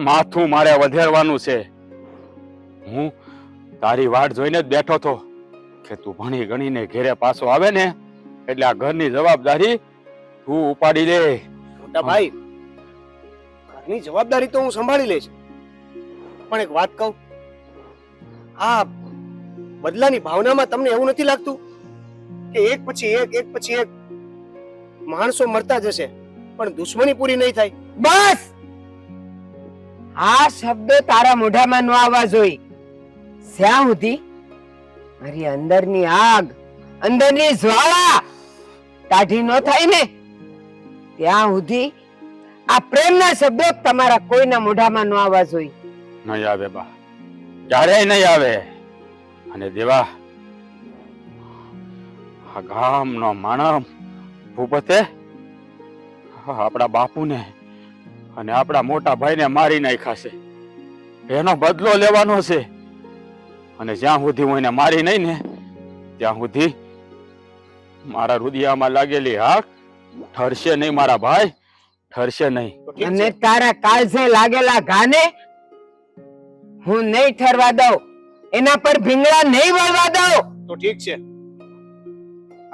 માથું મારે વધેરવાનું છે. હું તારી વાટ જોઈને જ બેઠો હતો કે તું ભણી ગણીને ઘેરે પાછો આવે ને એટલે આ ઘરની જવાબદારી તું ઉપાડી લે. મોટા ભાઈ, ઘરની જવાબદારી તો હું સંભાળી લઈશ, પણ એક વાત કહું, આ બદલાની ભાવનામાં તમને એવું નથી લાગતું કે એક પછી એક માણસો મરતા જશે પણ દુશ્મની પૂરી નહીં થાય? બસ આ શબ્દો તારા મોઢામાં ન આવવા જોઈએ. જ્યાં સુધી મારી અંદરની આગ, અંદરની જ્વાળા કાઢી ન થાય ને ત્યાં સુધી આ પ્રેમના શબ્દો તમારા કોઈના મોઢામાં ન આવવા જોઈએ. નહીં આવે બા, ક્યારેય નહીં આવે. અને દેવા, આ ગામનો માણસ ભૂપતે આપણા બાપુને અને આપણા મોટા ભાઈને મારી નાખ્યા છે. એનો બદલો લેવાનો છે અને જ્યાં સુધી હું એને મારી નહીં ને ત્યાં સુધી મારા હૃદયમાં લાગેલી આગ ઠરશે નહીં મારા ભાઈ, ઠરશે નહીં. અને તારા કાળજે લાગેલા ઘાને હું નહીં ઠરવા દઉં, એના પર ભીંગડા નહીં વળવા દઉં. તો ઠીક છે.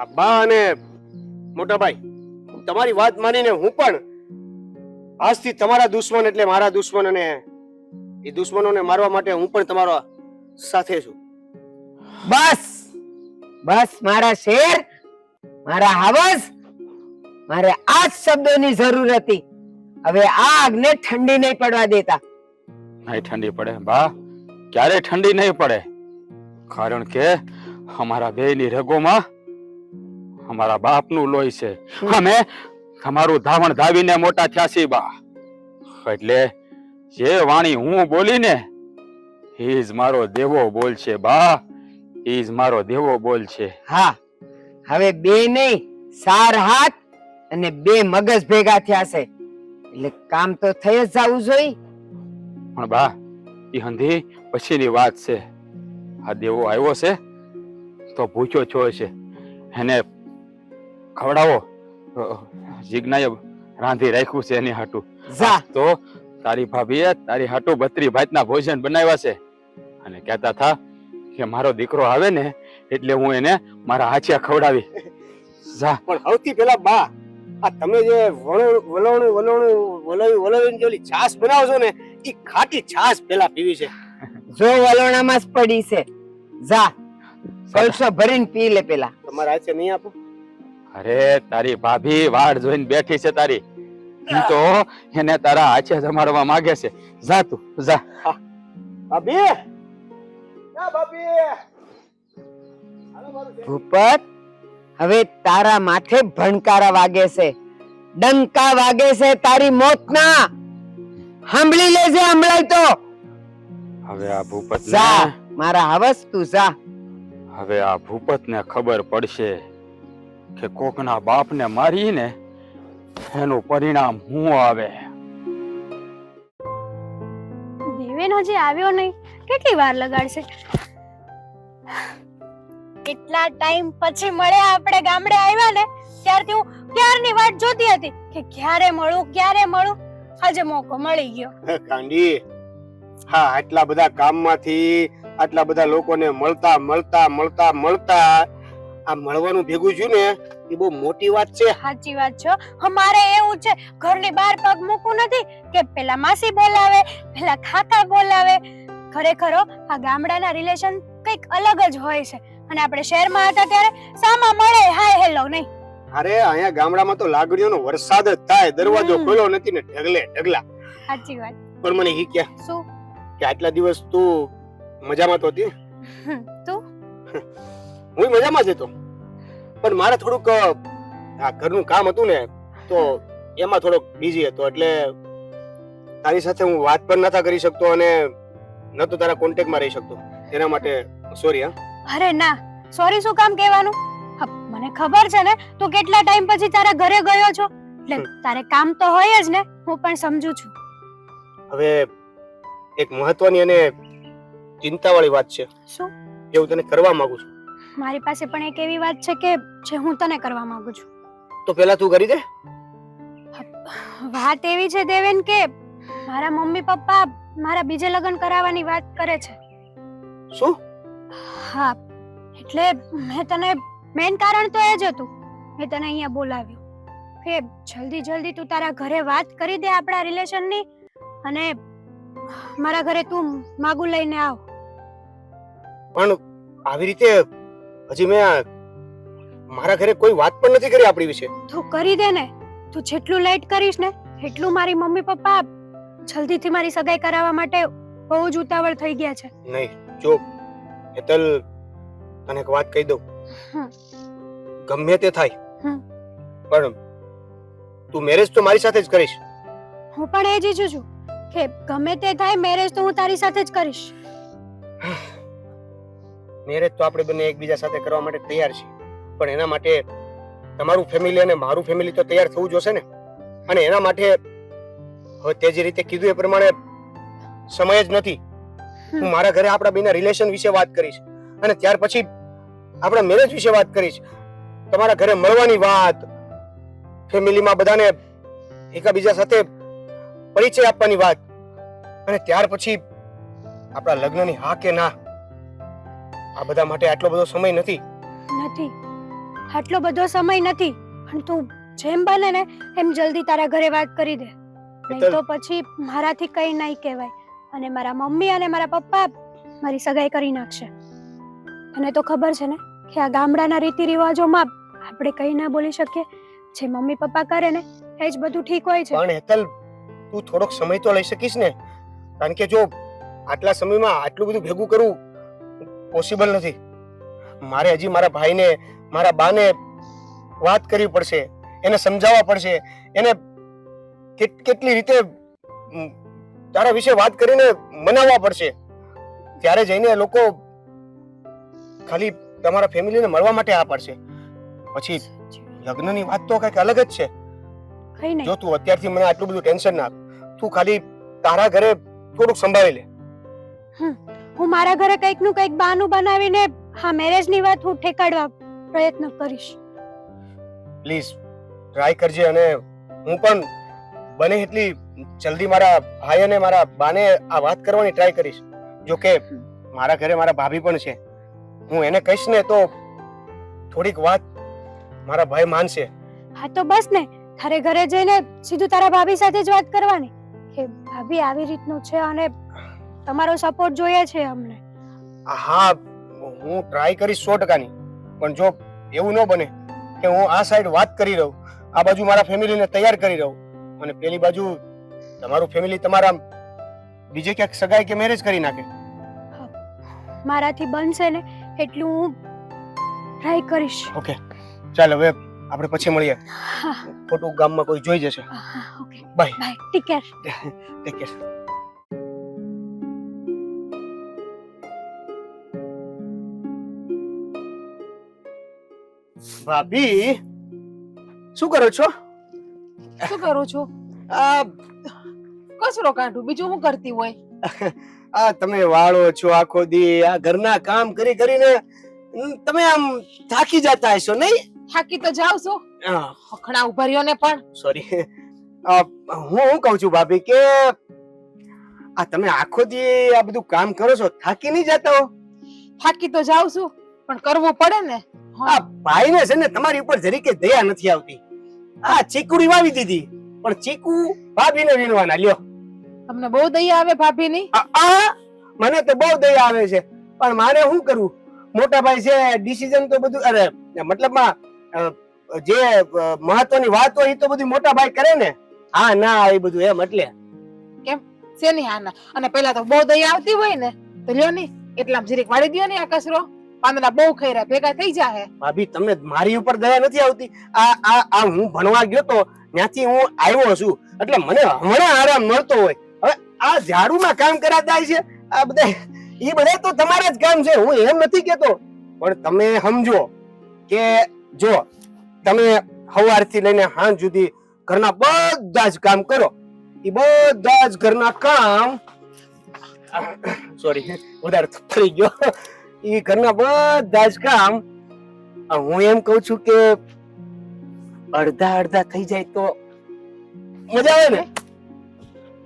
અબ્બા અને મોટા ભાઈ, તમારી વાત માનીને હું પણ આજથી તમારા દુશ્મન એટલે મારા દુશ્મન, અને એ દુશ્મનોને મારવા માટે હું પણ તમારો સાથે છું. બસ બસ મારા શેર, મારા હવસ, મારે આ જ શબ્દોની જરૂર હતી. હવે આ આગને ઠંડી નહીં પડવા દેતા. નહીં ઠંડી પડે બા, ક્યારે ઠંડી નહીં પડે. કારણ કે અમારા બેયની રગોમાં અમારા બાપનું લોહી છે. અમે તમારું ધાવણ ધાવીને મોટા થયા છીએ બા. એટલે જે વાણી હું બોલી ને એ જ મારો દેવો બોલ છે બા, એ જ મારો દેવો બોલ છે. હા, હવે બે નહીં 4 હાથ અને બે મગજ ભેગા થયા છે એટલે કામ તો થઈ જ જવું જોઈએ. પણ બા એ હંધી પછીની વાત છે. આ દેવો આવ્યો છે તો ભૂખ્યો છો છે, એને ખવડાવો. જીજ્ઞાએ રાંધી રાખ્યું છે એની હાટું. જા તો તારી ભાભીએ તારી હાટું 32 ભાતના ભોજન બનાવ્યા છે અને કહેતા હતા કે મારો દીકરો આવે ને એટલે હું એને મારા હાચિયા ખવડાવી. જા. પણ સૌથી પહેલા બા આ તમે જે વલોવીને જે ઓલી છાશ બનાવો છો ને એ ખાટી છાશ પહેલા પીવી છે. જો વલોણામાં જ પડી છે. જા કળશો ભરીને પી લે પેલા. તમારા હાથે નહીં આપો? અરે તારી ભાભી વાડ જોઈને બેઠી છે તારી. ઈ તો એને તારા હાચે જમાડવા માંગે છે. જા તું જા. ભાભી ભાભી ભૂપત હવે તારા માથે ભણકારા વાગે છે, ડંકા વાગે છે તારી મોતના. સાંભળી લેજે હમણાં તો. હવે આ ભૂપત જા મારા હવસ તું જા. હવે આ ભૂપતને ખબર પડશે કે કોકના બાપને મારીને એનું પરિણામ શું આવે. દેવેન હજી આવ્યો નહીં, કેટલી વાર લગાડશે? કેટલા ટાઈમ પછી મળ્યા આપણે, ગામડે આવ્યા ને ત્યારથી હું ક્યારની વાટ જોતી હતી કે ક્યારે મળું. આજે મોકો મળી ગયો. કાંડી હા, આટલા બધા કામમાંથી આટલા બધા લોકોને મળતા આ મળવાનું ભેગું થયું ને એ બહુ મોટી વાત છે. સાચી વાત છે. અમારે એવું છે, ઘરની બહાર પગ મૂકવું નથી કે પેલા માસી બોલાવે, પેલા કાકા બોલાવે. ખરેખર આ ગામડાના રિલેશન કંઈક અલગ જ હોય છે. અને આપણે શહેરમાં હતા ત્યારે સામા મળે હાય હેલો નહીં. અરે અહીંયા ગામડામાં તો લાગણીઓનો વરસાદ જ થાય, દરવાજો ખોલ્યો નથી ને ઢગલા. સાચી વાત. પણ મને ઈ કે શું કે આટલા દિવસ તું મજામાં તો હતી? તું? હું મજામાં જ હતો, પણ મારે થોડુંક આ ઘરનું કામ હતું ને તો એમાં થોડોક બીઝી હતો, એટલે તારી સાથે હું વાત પણ નતા કરી શકતો અને નતો તારા કોન્ટેક્ટમાં રહી શકતો. એના માટે સોરી. અરે ના, સોરી શું કામ કહેવાનું? મને ખબર છે ને તું કેટલા ટાઈમ પછી તારા ઘરે ગયો છો, એટલે તારે કામ તો હોય જ ને. હું પણ સમજુ છું. હવે એક મહત્વની અને ચિંતાવાળી વાત છે. શું? જે હું તને કરવા માંગુ છું. મારી પાસે પણ એક એવી વાત છે કે જે હું તને કરવા માંગુ છું. તો પેલા તું કરી દે. વાત એવી છે દેવેન કે મારા મમ્મી પપ્પા મારા બીજે લગ્ન કરાવવાની વાત કરે છે. શું? હા, એટલે મેં તને મેઇન કારણ તો એ જ હતું, મેં તને અહીંયા બોલાવ્યો કે જલ્દી તું તારા ઘરે વાત કરી દે આપણા રિલેશનની અને મારા ઘરે તું માગું લઈને આવ. પણ આવી રીતે હજી મેં મારા ઘરે કોઈ વાત પણ નથી કરી આપણી વિશે. તું કરી દે ને. તું જેટલું લેટ કરીશ ને એટલું મારી મમ્મી પપ્પા જલ્દીથી મારી સગાઈ કરાવવા માટે બહુ જ ઉતાવળ થઈ ગયા છે. નહીં જો હેતલ, તને એક વાત કહી દઉં. ગમે તે થાય પણ તું મેરેજ તો મારી સાથે જ કરીશ. હું પણ એ જ ઈચ્છું છું કે ગમે તે થાય મેરેજ તો હું તારી સાથે જ કરીશ. મેરેજ તો આપણે બંને એકબીજા સાથે કરવા માટે તૈયાર છીએ, પણ એના માટે તમારું ફેમિલી અને મારું ફેમિલી તો તૈયાર થવું જોશે ને. અને એના માટે હવે તે જે રીતે કીધું એ પ્રમાણે સમય જ નથી. હું મારા ઘરે આપણા બેના રિલેશન વિશે વાત કરીશ અને ત્યાર પછી આપણા મેરેજ વિશે વાત કરીશ. તમારા ઘરે મળવાની વાત, ફેમિલીમાં બધાને એકબીજા સાથે પરિચય આપવાની વાત, અને ત્યાર પછી આપણા લગ્નની હા કે ના. આ બધા માટે આટલો બધો સમય નથી. આટલો બધો સમય નથી, પણ તું જેમ બને ને એમ જલ્દી તારા ઘરે વાત કરી દે, નહીં તો પછી મારાથી કઈ નહીં કહેવાય અને મારા મમ્મી અને મારા પપ્પા મારી સગાઈ કરી નાખશે. તને તો ખબર છે ને કે આ ગામડાના રીતિ રિવાજોમાં આપણે કઈ ના બોલી શકીએ. જે મમ્મી પપ્પા કરે ને એ જ બધું ઠીક હોય છે. પણ હેતલ, તું થોડોક સમય તો લઈ શકીશ ને, કારણ કે જો આટલા સમયમાં આટલું બધું ભેગું કરવું પોસિબલ નથી. મારે હજી મારા ભાઈને, મારા બાને વાત કરવી પડશે, એને સમજાવવા પડશે, એને કેટલી રીતે તારા વિશે વાત કરીને મનાવવા પડશે. ત્યારે જઈને લોકો ખાલી તમારા ફેમિલીને મળવા માટે આ પડશે. પછી લગ્નની વાત તો કંઈક અલગ જ છે. કઈ નહીં. જો તું અત્યારથી મને આટલું બધું ટેન્શન ના આપ. તું ખાલી તારા ઘરે થોડુંક સંભાળી લે. હું મારા ઘરે કંઈક નું કંઈક બહાનું બનાવીને હા મેરેજની વાત હું ઠેકાડવા પ્રયત્ન કરીશ. પ્લીઝ ટ્રાય કરજે અને હું પણ બને એટલી જલ્દી મારા ભાઈ અને મારા બાને આ વાત કરવાની ટ્રાય કરીશ. જો કે મારા ઘરે મારા ભાભી પણ છે. હું એને કહીશ ને તો થોડીક વાત મારા ભાઈ માનશે. હા તો બસ ને, તારે ઘરે જઈને સીધું તારા ભાભી સાથે જ વાત કરવાની કે ભાભી આવી રીતનું છે અને તમારો સપોર્ટ જોઈએ છે અમને. હા હું ટ્રાય કરીશ 100%ની. પણ જો એવું ન બને કે હું આ સાઈડ વાત કરી રહું, આ બાજુ મારા ફેમિલીને તૈયાર કરી રહું અને પેલી બાજુ તમારું ફેમિલી તમારા બીજે ક્યાંક સગાઈ કે મેરેજ કરી નાખે. મારાથી બનશે ને એટલું હું ટ્રાય કરીશ. ઓકે ચાલ હવે આપણે પછી મળીએ. હા ખોટું ગામમાં કોઈ જોઈ જશે. Okay bye. Bye, take care. Take care. ભાભી શું કરો છો? શું કરું છું? આ કચરો કાઢું, બીજું શું કરતી હોય? તમે વાળો છો આખો દી, આ ઘરના કામ કરી કરીને તમે આમ થાકી જતા હશો નહીં? થાકી તો જાવ છો, હખણા ઉભા રહ્યો ને પણ. સોરી. હું કહું છું ભાભી કે આ તમે આખો દી આ બધું કામ કરો છો, થાકી નહીં જતા હો? થાકી તો જાવ છું પણ કરવું પડે ને. આ ભાઈને છે ને તમારી ઉપર જરીકે દયા નથી આવતી. આ ચીકુડી વાવી દીધી પણ ચીકુ ભાભીને વીણવાના. લ્યો તમને બહુ દયા આવે ભાભીની? મને તો બહુ દયા આવે છે પણ મારે શું કરવું? મોટા ભાઈ છે, ડિસિઝન તો બધું, અરે મતલબમાં જે મહત્વની વાત હોય એ તો બધું મોટા ભાઈ કરે ને. હા ના એ બધું એમ એટલે કેમ શેની હાના? અને પેલા તો બહુ દયા આવતી હોય ને તો લ્યો ની એટલામાં જરીક વાળી દ્યો ને આ કચરો. પાંદડા બહુ ખૈરા ભેગા થઈ જાહે. ભાભી તમને મારી ઉપર દયા નથી આવતી? આ હું ભણવા ગયો તો ત્યાંથી હું આવ્યો છું એટલે મને હમણાં આરામ મળતો હોય. હવે આ ઝાડુમાં કામ કરાતા છે આ બધા, એ બધા તો તમારા જ કામ છે, હું એમ નથી કેતો. પણ તમે સમજો કે જો તમે સવારથી લઈને સાંજ સુધી ઘરના બધા જ કામ કરો, એ બધા જ ઘરના કામ, સોરી વધારે થઈ ગયો, એ ઘરના બધા જ કામ હું એમ કઉ છું કે અડધા અડધા થઈ જાય તો મજા આવે ને.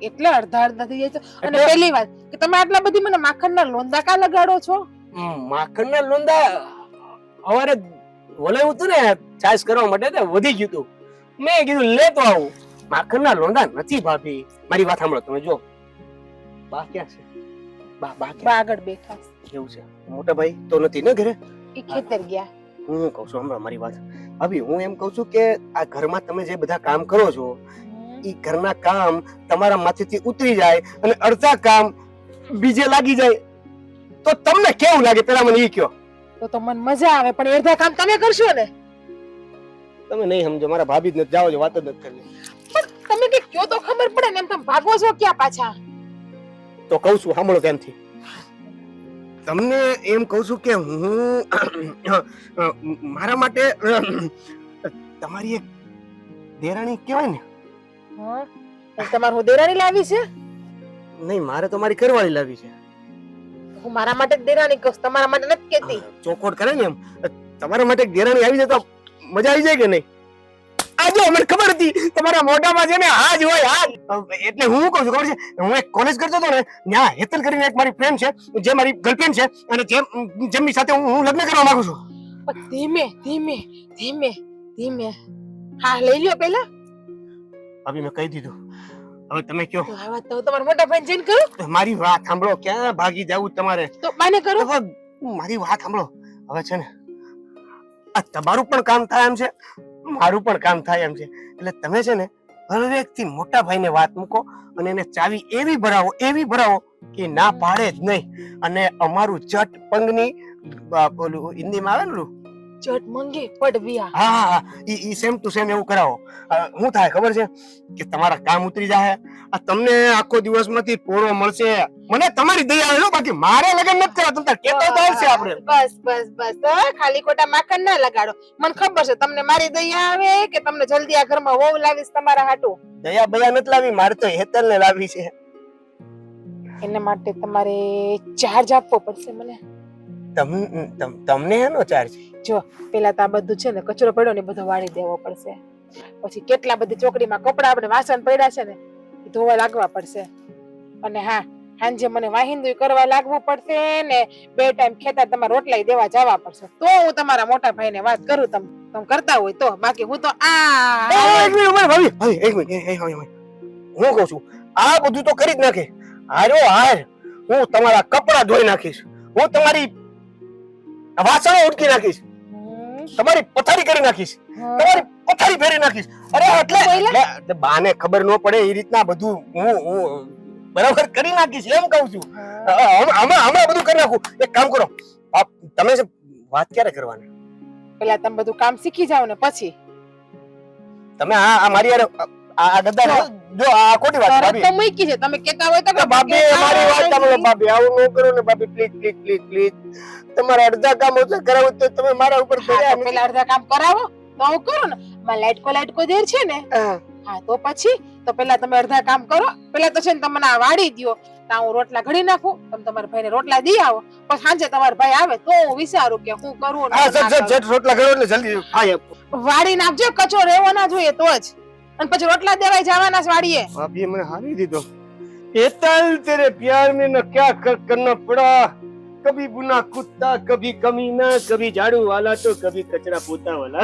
એટલે અડધા અડધા થઈ જાય છે. અને પહેલી વાત કે તમે આટલા બધી મને માખણના લોંદા કા લગાડો છો? માખણના લોંદા સવારે બોલાવ્યું હતું ને છાશ કરવા માટે ને વધી ગયું હતું, મેં કીધું લેતો આવું. માખણના લોંદા નથી ભાભી. મારી વાત સાંભળો તમે. જો બા ક્યાં છે? બા આગળ બેઠા એવું છે? મોટા ભાઈ તો નથી ને ઘરે? એ ખેતર ગયા. હું કઉ છું હમણાં મારી વાત ભાભી, હું એમ કઉ છું કે આ ઘરમાં તમે જે બધા કામ કરો છો એ ઘરના કામ તમારા માથેથી ઉતરી જાય અને અડધા કામ બીજે લાગી જાય તો તમને કેવું લાગે? પેલા મને ઈ કયો. તો મને મજા આવે પણ અડધા કામ તમે કરશો ને? તમે નહીં સમજો, મારા ભાભી જ નથી, જાઓ છો, વાત જ નથી કરવી. પણ તમે કે કયો તો ખબર પડે ને, એમ તમે ભાગો છો ક્યાં પાછા? તો કહું છું સાંભળો ત્યાંથી. તમને એમ કહું છું કે હું મારા માટે તમારી એક દેરાણી કહેવાય ને. તમારું દેરાણી લાવી છે? નહીં, મારે તો મારી ઘરવાળી લાવી છે. હું મારા માટે દેરાણી કહું, તમારા માટે નથી કહેતી. ચોખવટ કરે ને એમ. તમારા માટે એક દેરાણી આવી જાય તો મજા આવી જાય કે નહીં? આજે મને ખબર હતી તમારા મોઢામાં છે ને હાજ હોય હાજ. એટલે હું કહું છું ખબર છે, હું એક કોલેજ કરતો હતો ને ત્યાં હેતલ કરીને એક મારી ફ્રેન્ડ છે, જે મારી ગર્લફ્રેન્ડ છે અને જેમની સાથે હું લગ્ન કરવા માંગુ છું. પણ ધીમે ધીમે ધીમે ધીમે. હા લઈ લ્યો પેલા. અભી મેં કહી દીધું, હવે તમે કયો. આ વાત તો તમારા મોટા ભાઈ જઈને કહું. મારી વાત સાંભળો, ક્યાં ભાગી જવું તમારે? તો માને કરો. મારી વાત સાંભળો. હવે છે ને આ તમારું પણ કામ થાય એમ છે, મારું પણ કામ થાય એમ છે. એટલે તમે છે ને હરેકથી મોટા ભાઈને વાત મૂકો અને એને ચાવી એવી ભરાવો કે ના પાડે જ નહીં. અને અમારું ચટ પંગની ઓલું હિન્દીમાં આવે ને ચટ મંગી પડવિયા. હા હા હા ઈ સેમ ટુ સેમ એવું કરાવો. શું થાય ખબર છે કે તમારા કામ ઉતરી જાય, આ તમને આખો દિવસમાંથી પોરો મળશે. મને તમારી દયા આવે, બાકી મારે લગન નથી કરવા. તમે કેતા તો આવશે આપણે. બસ બસ બસ ખાલી ખોટા માખણ ના લગાડો. મને ખબર છે તમને મારી દયા આવે કે તમને જલ્દી આ ઘરમાં વહુ લાવીશ તમારા હાટુ. દયા બયા નથી લાવી, મારે તો હેતલ ને લાવી છે. એના માટે તમારે ચાર્જ આપવો પડશે મને. તમને એનો ચાર્જ? જો પેલા તો આ બધું છે ને કચરો પડ્યો ને બધો વાળી દેવો પડશે. પછી કેટલા બધી ચોકડીમાં કપડા આપણે વાસણ પડ્યા છે ને એ ધોવા લાગવા પડશે. અને હા, સાંજે મને વાહિંદુ કરવા લાગવું પડશે ને 2 ટાઈમ ખેતા તમારે રોટલાઈ દેવા જવા પડશે. તો હું તમારા મોટા ભાઈને વાત કરું. તમે કરતા હોય તો, બાકી હું તો એક મિનિટ ઉભા રહો, ભાભી. એક મિનિટ. હું કહું છું આ બધું તો કરી જ નાખે. હારો હાર હું તમારા કપડા ધોઈ નાખીશ, હું તમારી વાસણો ઉટકી નાખીશ, તમારી પથારી કરી નાખીશ, તમારી પથારી ફેરી નાખીશ. અરે એટલે બાને ખબર ન પડે એ રીતના બધું હું બરાબર કરી નાખીશ એમ કહું છું. હમણાં બધું કરી નાખું. એક કામ કરો, તમે વાત ક્યારે કરવાની? પેલા તમે બધું કામ શીખી જાવ ને પછી તમે આ મારી યાર આ ગદ્દાર જો આ ખોટી વાત તરત ભાભી. તો મૂકી છે. તમે કહેતા હોય તો કે ભાભી મારી વાત સાંભળો ભાભી, આવું ન કરો ને ભાભી, પ્લીઝ. તમારા અડધા કામ ઓછા કરાવું તો તમે મારા ઉપર હા, તો પેલા અડધા કામ કરાવો તો હું કરું ને. માં લાઈટકો દેર છે ને, હા તો પછી તો પેલા તમે અડધા કામ કરો. પેલા તો છે ને તમને આ વાડી દ્યો, તો હું રોટલા ઘડી નાખું, તમે તમારા ભાઈને રોટલા દી આવો. પછી સાંજે તમારો ભાઈ આવે તો હું વિચારું કે હું કરું. જટ રોટલા કરો એટલે જલ્દી ખાય. વાડી નાખજો, કચરો રહેવો ના જોઈએ તો જ. અને પછી રોટલા દેવાય જવાના જ વાડીએ. ભાભી મને હારી દીધો. હેતલ તેરે પ્યાર में न क्या करना पड़ा, कभी बुना कुत्ता, कभी कमीना, कभी झाड़ू वाला तो कभी कचरा पोता वाला.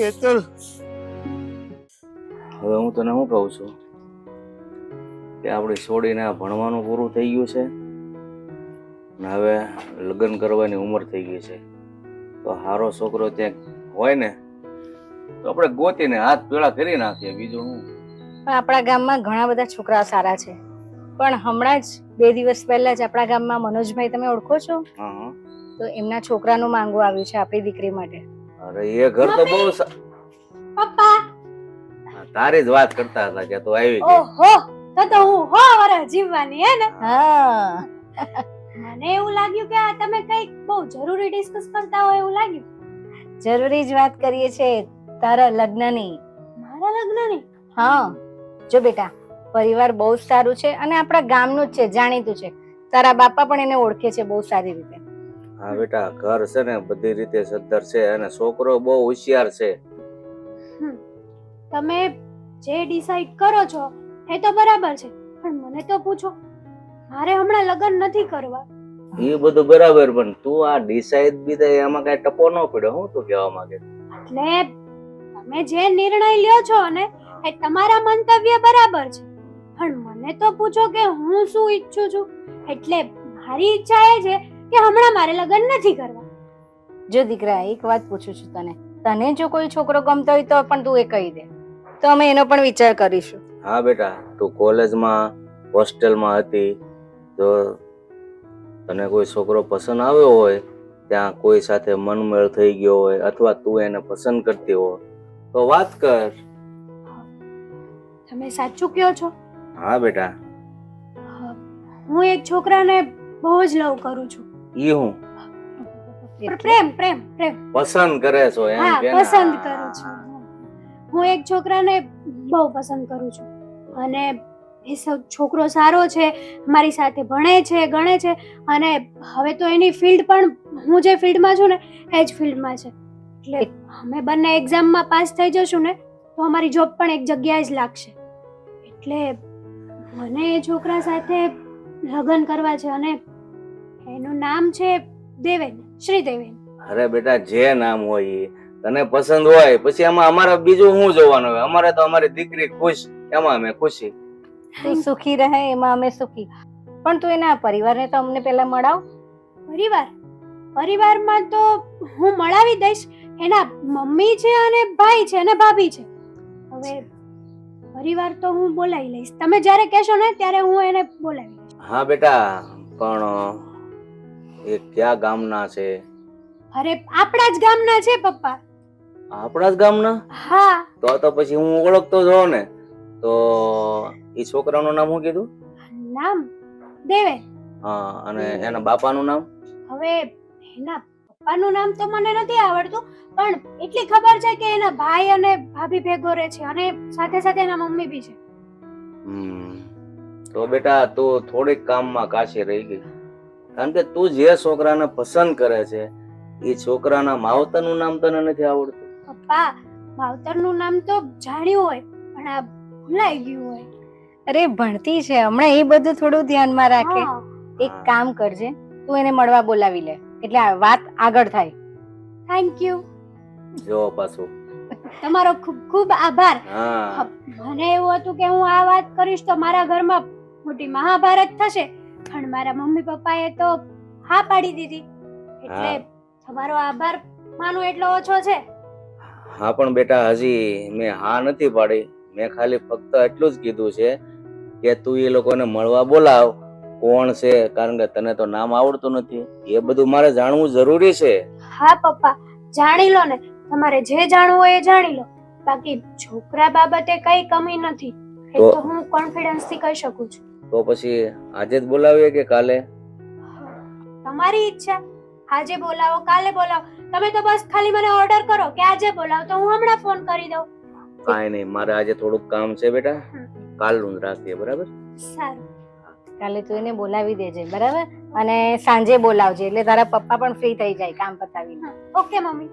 હેતલ હવે હું તને શું કહું છું કે આપણે છોડીને આ ભણવાનું પૂરું થઈ ગયું છે ને હવે લગ્ન કરવાની ઉંમર થઈ ગઈ છે. તો હારો છોકરો ત્યાં હોય ને તો આપણે ગોતીને હાથ પેલા કરી નાખીએ. બીજું હું પણ આપણા ગામમાં ઘણા બધા છોકરાઓ સારા છે. પણ હમણાં જ 2 દિવસ પહેલા જ આપણા ગામમાં મનોજભાઈ તમે ઓળખો છો? હા તો એમના છોકરાનું માંગવું આવ્યું છે આપણી દીકરી માટે. અરે એ ઘર તો બહુ પપ્પા તારી જ વાત કરતા હતા કે તું આવી ગઈ. ઓહો તો હું વર્ષ જીવવાની હે ને. હા, મને એવું લાગ્યું કે આ તમે કઈક બહુ જરૂરી ડિસ્કસ કરતા હોય એવું લાગ્યું. જરૂરી જ વાત કરીએ છે તારા લગ્નની. મારા લગ્નની? હા જો બેટા, પરિવાર બહુ જ સારું છે અને આપણા ગામનું જ છે, જાણીતું છે. તારા બાપા પણ એને ઓળખે છે બહુ સારી રીતે. હા બેટા, ઘર છે ને બધી રીતે સદ્ધર છે અને છોકરો બહુ હોશિયાર છે. તમે જે ડિસાઈડ કરો છો એ તો બરાબર છે, પણ મને તો પૂછો, મારે હમણાં લગ્ન નથી કરવા. એ બધું બરાબર, પણ તું આ ડિસાઈડ બીજા એમાં કઈ ટપો ન પડ્યો. હું તું કહેવા માંગે? એટલે તમે જે નિર્ણય લ્યો છો ને એ તમારા મંતવ્ય બરાબર છે, પણ મને તો પૂછો કે હું શું ઈચ્છું છું. એટલે મારી ઈચ્છા એ છે કે હમણાં મારે લગ્ન નથી કરવા. જો દીકરા, એક વાત પૂછું છું તને જો કોઈ છોકરો ગમતો હોય તો પણ તું એ કહી દે, તો અમે એનો પણ વિચાર કરીશું. હા બેટા, તું કોલેજમાં હોસ્ટેલમાં હતી, જો તને કોઈ છોકરો પસંદ આવ્યો હોય, ત્યાં કોઈ સાથે મનમેળ થઈ ગયો હોય અથવા તું એને પસંદ કરતી હોય તો વાત કર. તમે સાચું કહો છો? હા બેટા. હું એક છોકરાને બહુ જ લવ કરું છું. ઈ હું પ્રેમ પ્રેમ પ્રેમ પસંદ કરે છો એમ હા, કે ને? પસંદ કરું છું. હું એક છોકરાને બહુ પસંદ કરું છું અને એ છોકરો સારો છે, મારી સાથે ભણે છે, ગણે છે અને હવે તો એની ફિલ્ડ પણ હું જે ફિલ્ડમાં છું ને એ જ ફિલ્ડમાં છે. એટલે અમે બંને એક્ઝામમાં પાસ થઈ જશું ને તો અમારી જોબ પણ એક જગ્યાએ જ લાગશે. એટલે મને એ છોકરા સાથે લગ્ન કરવા છે અને એનું નામ છે દેવેન, શ્રી દેવેન. અરે બેટા, જે નામ હોય ઈ તને પસંદ હોય પછી એમાં અમારે બીજું શું જોવાનું હોય? અમારે તો અમારી દીકરી ખુશ, એમાં અમે ખુશી. તું સુખી રહે એમાં અમે સુખી. પણ તું એના પરિવારને તો અમને પહેલા મળાવ. પરિવારમાં તો હું મળાવી દઈશ. એના મમ્મી છે અને ભાઈ છે અને ભાભી છે. હવે પરિવાર તો હું બોલાવી લઈશ. તમે જ્યારે કહેશો ને ત્યારે હું એને બોલાવી લઈશ. હા બેટા, પણ એ કયા ગામના છે? અરે આપણા જ ગામના છે પપ્પા. આપણા જ ગામના? હા. તો પછી હું ઓળખતો જ હોઉં ને. તો એ છોકરાનું નામ શું કીધું? નામ દેવે. હા, અને એના બાપાનું નામ? હવે એના પપ્પાનું નામ તો મને નથી આવડતું, પણ એટલી ખબર છે કે એના ભાઈ અને ભાભી ભેગો રહે છે અને સાથે સાથે એના મમ્મી બી છે. તો બેટા તું થોડીક કામમાં કાશી રહી ગઈ, કારણ કે તું જે છોકરાને પસંદ કરે છે એ છોકરાના માવતરનું નામ તને નથી આવડતું. પપ્પા, માવતરનું નામ તો જાણ્યું હોય પણ આ ભૂલાઈ ગયું હોય. અરે ભણતી છે હમણાં, એ બધું થોડું ધ્યાનમાં રાખે. હા. એક કામ કરજે, તું એને મળવા બોલાવી લે એટલે આ વાત આગળ થાય. Thank you. જો પાછું. તમારો ખૂબ ખૂબ આભાર. હા, મને એવું હતું કે હું આ વાત કરીશ તો મારા ઘરમાં મોટી મહાભારત થશે, પણ મારા મમ્મી પપ્પાએ તો હા પાડી દીધી. એટલે હા. તમારો આભાર માનું એટલો ઓછો છે. હા પણ બેટા હજી મેં હા નથી પાડી. મેં ખાલી ફક્ત એટલું જ કીધું છે કે તું એ લોકોને મળવા બોલાવ. કોણ છે, કારણ કે તને તો નામ આવડતું નથી, એ બધું મારે જાણવું જરૂરી છે. હા પપ્પા, જાણી લો ને, તમારે જે જાણવું હોય એ જાણી લો. બાકી છોકરા બાબતે કઈ કમી નથી, એ તો- તો હું કોન્ફિડન્સ થી કહી શકું છું. તો પછી આજે જ બોલાવીએ કે કાલે? તમારી ઈચ્છા, આજે બોલાવો કાલે બોલાવો, તમે તો બસ ખાલી મને ઓર્ડર કરો કે આજે બોલાવો તો હું હમણાં ફોન કરી દઉં. કાંઈ નહીં, મારે આજે થોડુંક કામ છે બેટા, કાલનું જ રાખીએ, બરાબર? સારું. કાલે તું એને બોલાવી દેજે, બરાબર? અને સાંજે બોલાવજે એટલે તારા પપ્પા પણ ફ્રી થઈ જાય કામ પતાવીને. Okay mummy.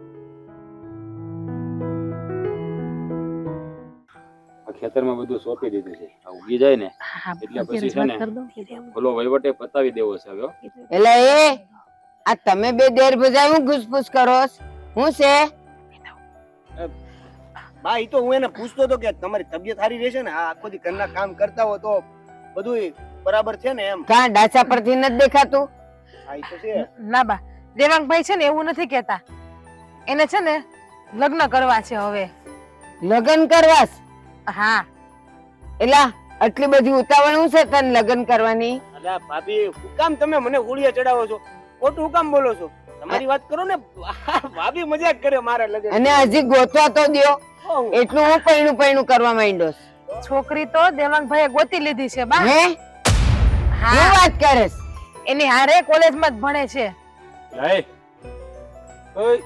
આ ખેતરમાં બધું સોંપી દીધું છે, આ ઉગી જાય ને એટલે પછી છે ને ઓલો વહીવટે પતાવી દેવો છે હવે હો. એટલે આ તમે બે દેર બધા હું ઘૂસપૂસ કરો છો? હું છે? બા ઈ તો હું એને પૂછતો હતો કે તમારી તબિયત સારી રહેશે ને, આ આખો દી ઘરના કામ કરતા હો તો બધું બરાબર છે ને એમ. કાં ડાચા પરથી નથી દેખાતું? હા ઈ તો છે. ના બા, દેવાંગભાઈ છે ને એવું નથી કહેતા, એને છે ને લગ્ન કરવા છે હવે. લગ્ન કરવાસ? હા. એલા આટલી બધી ઉતાવળ હું છે તને લગ્ન કરવાની? અલા ભાભી, હું કામ તમે મને ઉળિયા ચડાવો છો? ખોટું હું કામ બોલો છો? તમારી વાત કરો ને. ભાભી મજાક કરે મારા લગ્ન. અને હજી ગોતવા તો દ્યો, એટલું હું પૈણું કરવા માંડ્યો છું. છોકરી તો દેવાંગભાઈએ ગોતી લીધી છે બા. હે? શું હા, વાત કરેસ? એની હારે કોલેજમાં જ ભણે છે. લઈ. ઓય,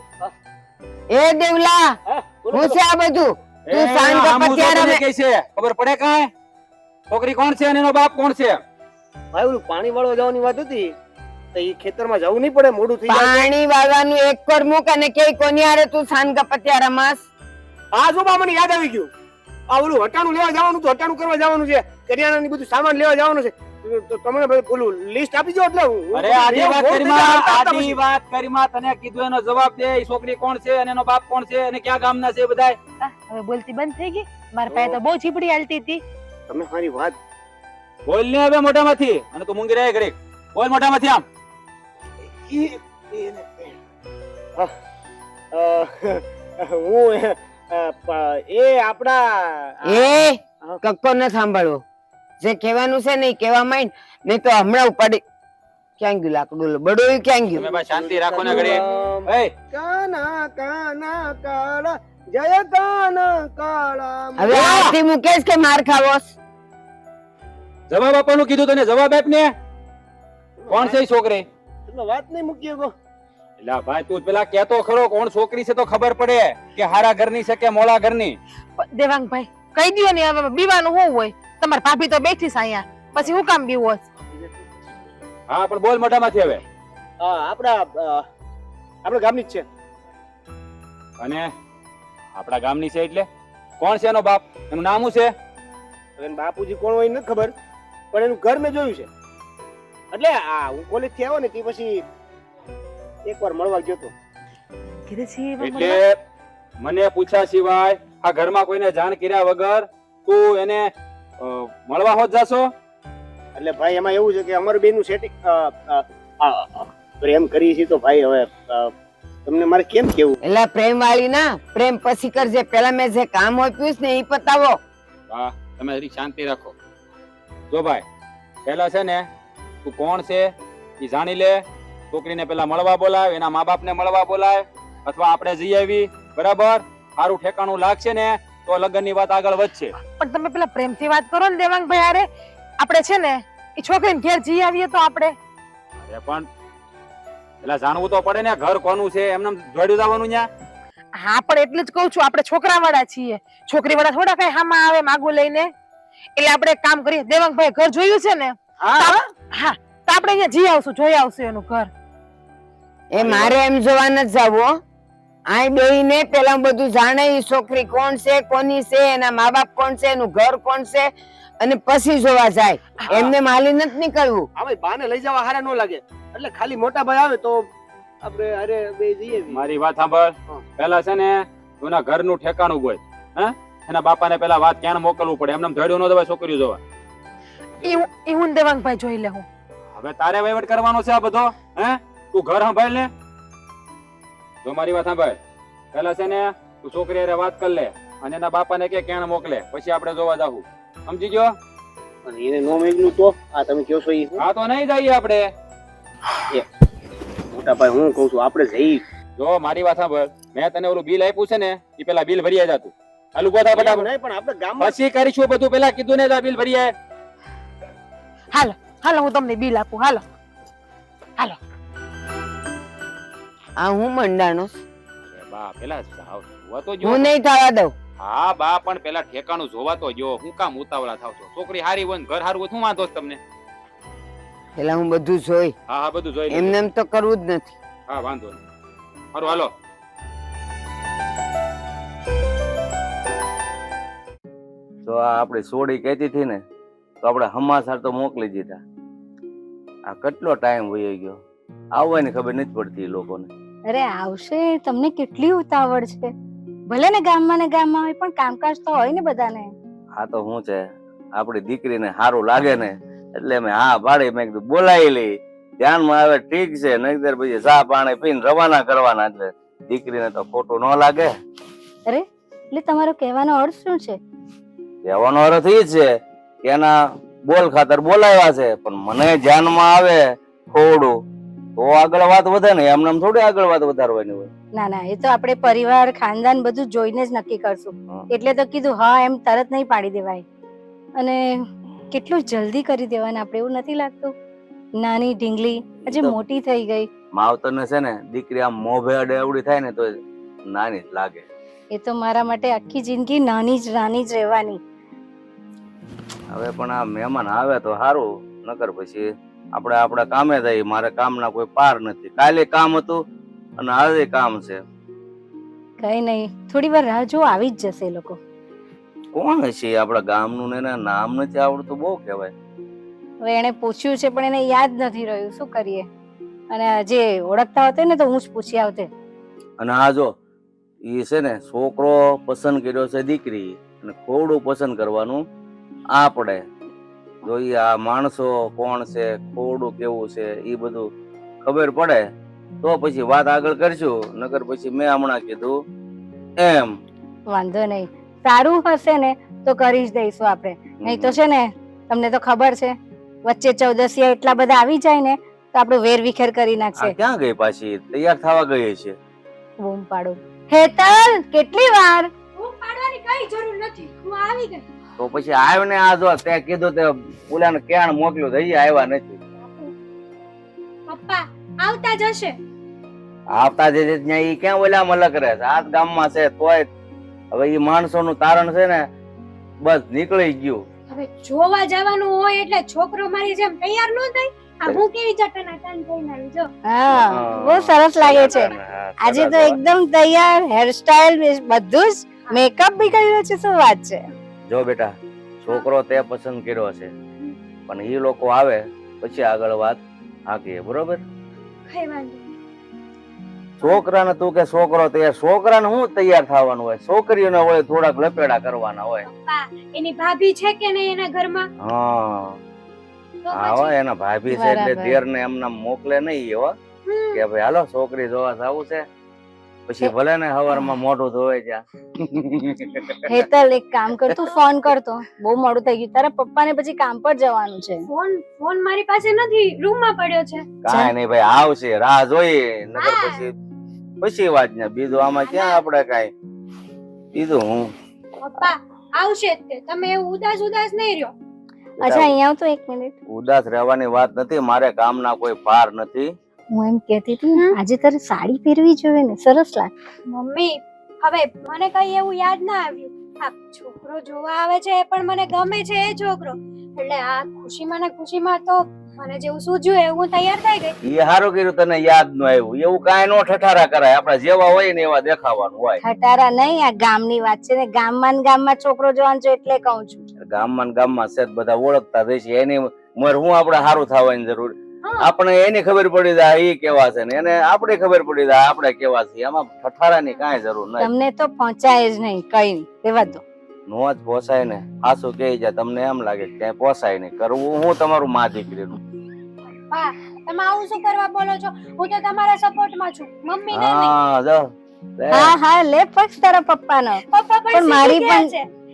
એ દેવલા, હા, બોલો, હું બોલો. છે આ બધું? તું એ, શાંત આમ હું પત્યા જોતો રમે. ને કઈ છે ખબર પડે કાંઈ? છોકરી કોણ છે અને એનો બાપ કોણ છે? ભાઈ ઓલું પાણી વાળવા જવાની વાત હતી તો ઈ ખેતરમાં જવું નહીં પડે, મોડું થઈ જાય. પાણી વાળવાનું એક કર મૂક અને કે કોની હારે તું શાંત પત્યા રમાસ? હા જો બા, મને યાદ આવી ગયું. આ ઓલું હટાણું લેવા જવાનું તો હટાણું કરવા જવાનું છે, કરિયાણાની બધું સામાન લેવા જવાનું છે. તો તમને ભાઈ ઓલું લિસ્ટ આપી દો એટલે હું અરે આડી વાત કરી માં તને કીધું એનો જવાબ દે. ઈ છોકરી કોણ છે અને એનો બાપ કોણ છે અને ક્યાં ગામના છે બધાય? હવે બોલતી બંધ થઈ ગઈ? મારા પાસે તો બહુ ચીપડી હાલતી હતી. તમે મારી વાત બોલ ને હવે મોઢામાંથી, અને તું મૂંગી રહે ઘડીક. બોલ મોઢામાંથી આમ. હું એ આપડા એ કક્કો ન સાંભળવો, જે કહેવાનું છે ને એ કહેવા માંડ, નહીં તો હમણાં ઉપાડી. ક્યાં ગયું લાકડું? બડોયું ક્યાં તમે ગયું? બા શાંતિ રાખો ને ઘડીક. એય, કાના કાના કાળા જય કાના કાળા. હવે આરતી મુકેશ કે માર ખાવોસ? જવાબ આપવાનું કીધું તને, જવાબ આપ ને. કોણ છે ઈ છોકરી? તમે વાત નહીં મૂકી ગો. એટલે ભાઈ તું પેલા કહેતો ખરો કોણ છોકરી છે તો ખબર પડે કે હારા ઘરની છે કે મોળા ઘરની. દેવાંગભાઈ કહી દ્યો ને, હવે બીવાનું શું હોય? તમારી ભાભી તો બેઠી છે અહીંયા, પછી હું કામ બીવો? હા પણ બોલ મોઢામાંથી હવે. આપણા ગામની જ છે. અને આપણા ગામની છે એટલે કોણ છે એનો બાપ? એનું નામ શું છે? હવે એના બાપુજી કોણ હોય નથી ખબર, પણ એનું ઘર મેં જોયું છે. એટલે આ હું કોલેજ થી આવ્યો ને તે પછી એકવાર મળવા ગયો તો. એટલે મને પૂછ્યા સિવાય આ ઘરમાં કોઈને જાણ કર્યા વગર તું એને મળવા હોત જાશો? એટલે ભાઈ એમાં એવું છે કે અમારું બેનું સેટિંગ પ્રેમ કરી છે તો ભાઈ હવે તમને મારે કેમ કેવું? એટલે પ્રેમ વાળી ના, પ્રેમ પછી કરજે. પેલા મેં જે કામ આપ્યું ને એ પતાવો. વાહ, તમે જરી શાંતિ રાખો. જો ભાઈ, પહેલા છે ને તું કોણ છે એ જાણી લે, છોકરીને પેલા મળવા બોલાય, એના મા બાપને મળવા બોલાય, અથવા આપણે જઈ આવી, બરાબર? સારું ઠેકાણું લાગશે ને તો લગ્નની વાત આગળ વધશે. પણ તમે પેલા પ્રેમથી વાત કરો ને દેવાંગભાઈ હારે. આપણે છે ને એ છોકરીને ઘેર જઈ આવીએ તો આપણે. અરે પણ પેલા જાણવું તો પડે ને ઘર કોનું છે, એમને જોડ્યું જવાનું ન્યા. હા પણ એટલે જ કહું છું, આપણે છોકરા વાળા છીએ, છોકરી વાળા થોડા કઈ હામાં આવે માગું લઈને. એટલે આપણે એક કામ કરીએ, દેવાંગભાઈ ઘર જોયું છે ને? હા, તો આપણે અહીંયા જઈ આવશું, જોઈ આવશું એનું ઘર. એ મારે એમ જોવા નથી જાવું. આ બેયને પેલા બધું જાણે, ઈ છોકરી કોણ છે, કોની છે, એના મા બાપ કોણ છે, એનું ઘર કોણ છે, અને પછી જોવા જાય. એમને માલી નથી નીકળવું. હા ભાઈ, બાને લઈ જવા હારા ન લાગે, એટલે ખાલી મોટા ભાઈ આવે તો આપણે અરે બે જઈએ. મારી વાત સાંભળ. પેલા છે ને એના ઘરનું ઠેકાણું ગોય. હે, એના બાપાને પેલા વાત ક્યાં મોકલવું પડે, એમને ધડ્યો ન દેવાય છોકરીઓ જોવા. એ હું ને દેવાંગભાઈ જોઈ લે. હું હવે તારે વહીવટ કરવાનો છે આ બધો. હે, તું ઘર સંભાળ ને. જો મારી વાત સાંભળ, પેલા છે ને તું છોકરી હારે વાત કર લે અને એના બાપાને કે ક્યાં મોકલે, પછી આપણે જોવા જાવું. સમજી ગયો? અને એને નો મેગલું તો આ તમે કહો છો ઈ હા તો નહીં જઈએ આપણે. મોટા ભાઈ, હું કહું છું આપણે જઈ. જો મારી વાત સાંભળ, મેં તને ઓલું બિલ આપ્યું છે ને એ પેલા બિલ ભરી જતું. હાલું ગોતા ફટાફટ. નહીં પણ આપણે ગામમાં પછી કરીશું બધું, પેલા કીધું ને બિલ ભરી આય. હાલો હાલો, હું તમને બિલ આપું. હાલો હાલો. આ હું મંડાણો અરે બા, પેલા જોવા તો જો. હું નહીં થવા દઉં. હા બા, પણ પેલા ઠેકાણું જોવા તો જો. હું કામ ઉતાવળા થાવ છો? છોકરી હારી હોય ને ઘર હારું હોય, શું વાંધો છે તમને? પેલા હું બધું જોઈ. હા હા, બધું જોઈ એમને લેજો. એમ તો કરવું જ નથી. હા વાંધો નહીં. સારું હાલો. તો આ આપણી સોડી કહેતી હતી ને, તો આપણે હમાસાર તો મોકલી દીધા. આ કેટલો ટાઈમ વયો ગયો, આવવાની ખબર નથી પડતી એ લોકોને. અરે આવશે, તમને કેટલી ઉતાવળ છે. ભલે ને ગામમાં હોય પણ કામકાજ તો હોય ને બધાને. આ તો શું છે, આપણી દીકરીને સારું લાગે ને એટલે મેં હા પાડી. મેં કીધું બોલાવી લઈ, ધ્યાનમાં આવે ઠીક છે, નહીતર પછી ચા પાણી પીને રવાના કરવાના. એટલે દીકરીને તો ખોટું ન લાગે. અરે એટલે તમારો કહેવાનો અર્થ શું છે? કહેવાનો અર્થ એ છે કે એના બોલ ખાતર બોલાવ્યા છે, પણ મને ધ્યાનમાં આવે થોડું તો આગળ વાત વધે ને, એમને એમ થોડી આગળ વાત વધારવાની હોય. ના ના, એ તો આપણે પરિવાર ખાનદાન બધું જોઈને જ નક્કી કરશું. એટલે તો કીધું હા એમ તરત નહીં પાડી દેવાય. અને કેટલું જલ્દી કરી દેવાના આપણે, એવું નથી લાગતું? નાની ઢીંગલી હજી મોટી થઈ ગઈ. માવતરને છે ને દીકરી આમ મોભે અડે એવડી થાય ને તો નાની જ લાગે. એ તો મારા માટે આખી જિંદગી નાની જ રહેવાની. હવે પણ આ મહેમાન આવે તો સારું, નકર પછી આપણે આપણા કામે જઈએ. મારે કામના કોઈ પાર નથી. કાલે કામ હતું અને આજે કામ છે. કઈ નહીં, થોડી વાર રાહ જો, આવી જ જશે એ લોકો. કોણ છે આપણા ગામનું ને એના નામ નથી આવડતું, બહુ કહેવાય. હવે એને પૂછ્યું છે પણ એને યાદ નથી રહ્યું, શું કરીએ? અને જે ઓળખતા હોતે ને તો હું જ પૂછી આવતે. અને આ જો એ છે ને છોકરો પસંદ કર્યો છે દીકરી, અને ખોડું પસંદ કરવાનું આપણે. જો ઈ આ માણસો કોણ છે, ખોડું કેવું છે, એ બધું ખબર પડે તો પછી વાત આગળ કરશું. નકર પછી મેં હમણાં કીધું એમ. વાંધો નહીં, સારું હશે ને તો કરી જ દઈશું આપણે. નહીં તો છે ને તમને તો ખબર છે, વચ્ચે ચૌદસિયા એટલા બધા આવી જાય ને તો આપણું વેર વિખેર કરી આ નાખશે. ક્યાં ગઈ પાછી? તૈયાર થવા ગઈ છે. બૂમ પાડું. હેતલ, કેટલી વાર? હું પાડવાની કઈ જરૂર નથી, હું આવી ગઈ. તો પછી આવ્યો ને, આ જો તે કીધું તે ઓલાને ક્યાં મોકલ્યું તો ઈ આવ્યા નથી. પપ્પા આવતા જ હશે. આવતા જે ત્યાં ઈ ક્યાં ઓલા મલક રહે છે? આ જ ગામમાં છે તોય હવે ઈ માણસોનું તારણ છે ને બસ નીકળી ગયું. હવે જોવા જવાનું હોય એટલે છોકરો મારી જેમ તૈયાર ન થાય. આ હું કેવી ચટનાટન થઈને આવી જો. હા, બહુ સરસ લાગે છે. આજે તો એકદમ તૈયાર, હેરસ્ટાઇલ બધું જ, મેકઅપ બી કર્યો છે. શું વાત છે? જો બેટા, છોકરો તે પસંદ કર્યો છે, પણ ઈ લોકો આવે પછી આગળ વાત હાકીએ, બરોબર? કઈ વાંધો નહીં. છોકરાને તું કે છોકરો તૈયાર, છોકરાને શું તૈયાર થવાનું હોય? છોકરીઓને હોય થોડાક લપેડા કરવાના હોય. પપ્પા એની ભાભી છે કે નહીં એના ઘરમાં? હા તો હા, પછી એના ભાભી છે એટલે બરાબર. દેર ને એમના મોકલે નહીં હો હમ, કે ભાઈ હાલો છોકરી જોવા જવું છે. પછી ભલે ને સવારમાં મોઢું ધોવે ત્યાં. હેતલ એક કામ કર, તું ફોન કરતો, બહુ મોડું થઈ ગયું, તારા પપ્પાને પછી કામ પર જવાનું છે. ફોન મારી પાસે નથી, રૂમમાં પડ્યો છે. કાંઈ નહીં ભાઈ, આવશે, રાહ જોઈએ નકર પછી વાત ને. બીજું આમાં ક્યાં આપણે કાંઈ બીજું હું પપ્પા આવશે જ તે, તમે એવું ઉદાસ ઉદાસ નહીં રહ્યો. અચ્છા અહીંયા આવ તો એક મિનિટ. ઉદાસ રહેવાની વાત નથી, મારે કામના કોઈ ભાર નથી. હું એમ કહેતી હતી આજે તારે સાડી પહેરવી જોઈએ ને, સરસ લાગે. મમ્મી હવે મને કઈ એવું યાદ ના આવ્યું. આ છોકરો જોવા આવે છે એ પણ મને ગમે છે એ છોકરો, એટલે આ ખુશીમાં ને ખુશીમાં તો મને જેવું સૂઝ્યું એવું હું તૈયાર થઈ ગઈ. એ સારું કર્યું તને યાદ ન આવ્યું. એવું કાંઈ નો ઠઠારા કરાય, આપડા જેવા હોય ને એવા દેખાવાનું હોય. ખટારા નહીં, આ ગામની વાત છે ને, ગામમાં ને ગામમાં છોકરો જોવાનું છે એટલે કહું છું. ગામમાં ને ગામમાં સેજ બધા ઓળખતા રહેશે, એની ઉંમર હું આપણે સારું થવાની જરૂર. આપણે એની ખબર પડી જાય એ કેવા છે ને એને આપણે ખબર પડી જાય આપણે કેવા છીએ. આમાં ઠઠારાની કાંઈ જરૂર નહીં. તમને તો પહોંચાય જ નહીં, કઈ નહીં, રહેવા દો. નો જ પોસાય ને, હાસુ કહી જાય તમને એમ લાગે કે ક્યાંય પોસાય નહીં. કરવું હું તમારું માં દીકરીનું. પપ્પા તમે આવું શું કરવા બોલો છો? હું તો તમારા સપોર્ટમાં છું, મમ્મી ને નહીં. હા જો લે. હા હા લે પક્ષ તારા પપ્પાનો, પપ્પા પણ પણ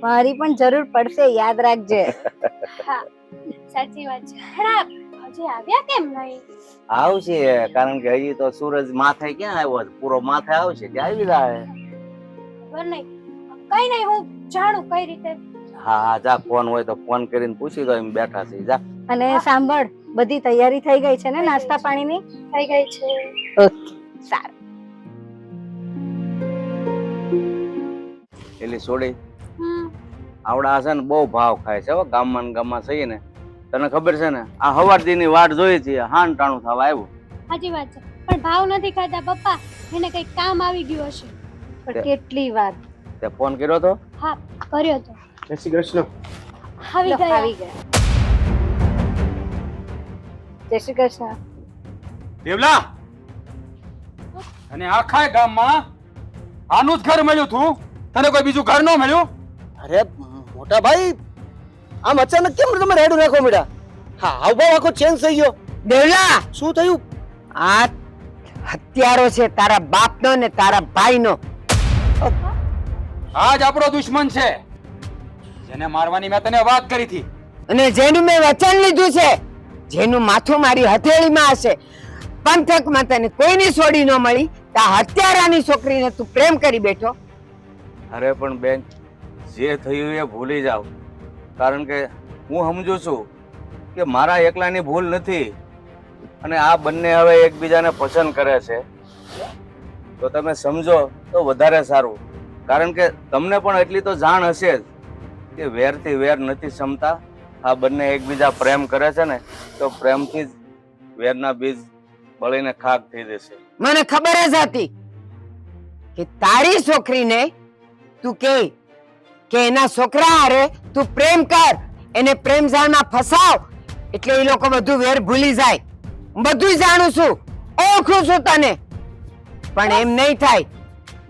મારી પણ જરૂર પડશે, યાદ રાખજે. હા સાચી વાત છે. હજી આવ્યા કેમ નહીં? આવશે, કારણ કે હજી તો સૂરજ માથે ક્યાં આવ્યો છે, પૂરો માથે આવશે કે આવી જાય. ખબર નહીં, કઈ નહીં, હું જાણું કઈ રીતે. હા હા જા, ફોન હોય તો ફોન કરીને પૂછી દો, એમ બેઠા છે. જા. અને સાંભળ, બધી તૈયારી થઈ ગઈ છે ને નાસ્તા પાણીની? થઈ ગઈ છે. ઓકે સારું. એલી છોડી આવડા છે ને બહુ ભાવ ખાય છે. ગામમાં ને ગામમાં થઈએ ને, તને ખબર છે ને આ હવારદી ની વાટ જોઈ છે, હાન ટાણું થવા આવ્યું. સાચી વાત છે, પણ ભાવ નથી ખાતા પપ્પા, એને કઈક કામ આવી ગયું હશે. પણ કેટલી વાર તે ફોન કર્યો તો? હા કર્યો તો. જય શ્રી કૃષ્ણ. આવી ગયા. આવી ગયા. જય શ્રી કૃષ્ણ. દેવલા, અને આખા ગામમાં આનું જ ઘર મળ્યું તું, તને કોઈ બીજું ઘર ન મળ્યું? અરે મોટા ભાઈ, આમ અચાનક કેમ તમે રેડું નાખો મીડા? હા હાવભાવ આખો ચેન્જ થઈ ગયો. દેવલા, શું થયું? આ હત્યારો છે તારા બાપનો ને તારા ભાઈનો. આજ આપણો દુશ્મન છે, જેને મારવાની મેં તને વાત કરી હતી. અને જેનું મેં વચન લીધું છે, જેનું માથું મારી હથેળીમાં હશે, પંથકમાં તને કોઈની છોડી ન મળી, તા હત્યારાની છોકરીને તું પ્રેમ કરી બેઠો. અરે પણ બેન, જે થયું એ ભૂલી જાવ, કારણ કે હું સમજુ છું કે મારા એકલાની ભૂલ નથી, અને આ બંને હવે એકબીજાને પસંદ કરે છે. તો તમે સમજો તો વધારે સારું, કારણ કે તમને પણ એટલી તો જાણ હશે જ કે વેરથી વેર નથી ક્ષમતા. આ બંને એકબીજા પ્રેમ કરે છે ને, તો પ્રેમથી જ વેરના બીજ બળીને ખાક થઈ જશે. મને ખબર જ હતી કે તારી છોકરીને તું કે એના છોકરા હારે તું પ્રેમ કર, એને પ્રેમ જાળમાં ફસાવ, એટલે એ લોકો બધું વેર ભૂલી જાય. હું બધું જાણું છું, ઓળખું છું તને, પણ એમ નહીં થાય.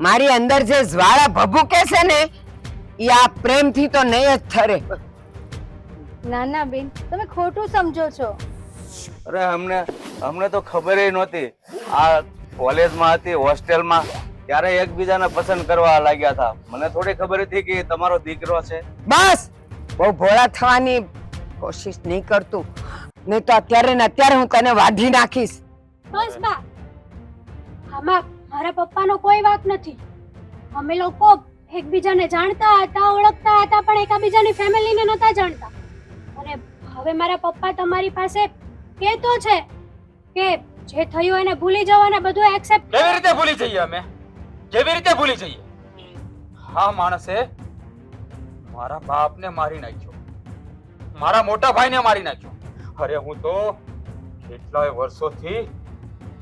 મારી અંદર જે જ્વાળા ભભૂકે છે ને, એ આ પ્રેમથી તો નહીં જ ઠરે. ના ના બેન, તમે ખોટું સમજો છો. અરે અમને તો ખબર નહોતી. આ કોલેજમાં હતી, હોસ્ટેલમાં, ત્યારે એકબીજાને પસંદ કરવા લાગ્યા હતા. મને થોડી ખબર હતી કે તમારો દીકરો છે. બસ બહુ ભોળા થવાની કોશિશ નહીં કરતું, નહીં તો અત્યારે ને અત્યારે હું તને વાઢી નાખીશ. બસ બા, આમાં મારા પપ્પાનો કોઈ વાંક નથી. અમે લોકો એકબીજાને જાણતા હતા, ઓળખતા હતા, પણ એકબીજાની ફેમિલીને નહોતા જાણતા. અને હવે મારા પપ્પા તમારી પાસે કહેતો છે કે જે થયું એને ભૂલી જાવ અને બધું એક્સેપ્ટ. કેવી રીતે ભૂલી જઈએ અમે? કેવી રીતે ભૂલી જઈએ? હા માણસે મારા બાપને મારી નાખ્યો, મારા મોટા ભાઈને મારી નાખ્યો. અરે હું તો કેટલાય વર્ષોથી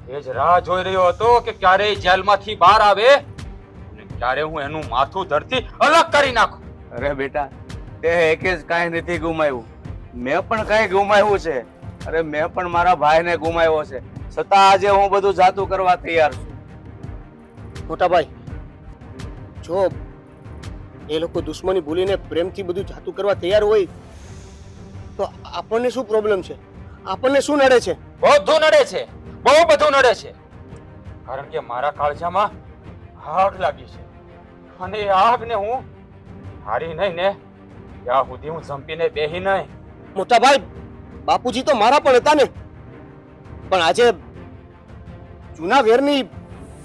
એ જ રાહ જોઈ રહ્યો હતો કે ક્યારે જેલમાંથી બહાર આવે અને ક્યારે હું એનું માથું ધરતી અલગ કરી નાખું. અરે બેટા, તે એકે જ કાંઈ નથી ગુમાવ્યું, મેં પણ કાંઈ ગુમાવ્યું છે. અરે મેં પણ મારા ભાઈને ગુમાવ્યો છે, છતાં આજે હું બધું જાતું કરવા તૈયાર છું. મોટા ભાઈ, જો એ લોકો દુશ્મની ભૂલીને પ્રેમથી બધું જાતું કરવા તૈયાર હોય તો આપણને શું પ્રોબ્લેમ છે? આપણને શું નડે છે? બધું નડે છે, બહુ બધું નડે છે. કારણ કે મારા કાળજામાં આગ લાગી છે અને એ આગને હું હારી નહીં ને ત્યાં સુધી હું ઝંપીને બેહી નહીં. મોટા ભાઈ, બાપુજી તો મારા પણ હતા ને, પણ આજે જૂના વેરની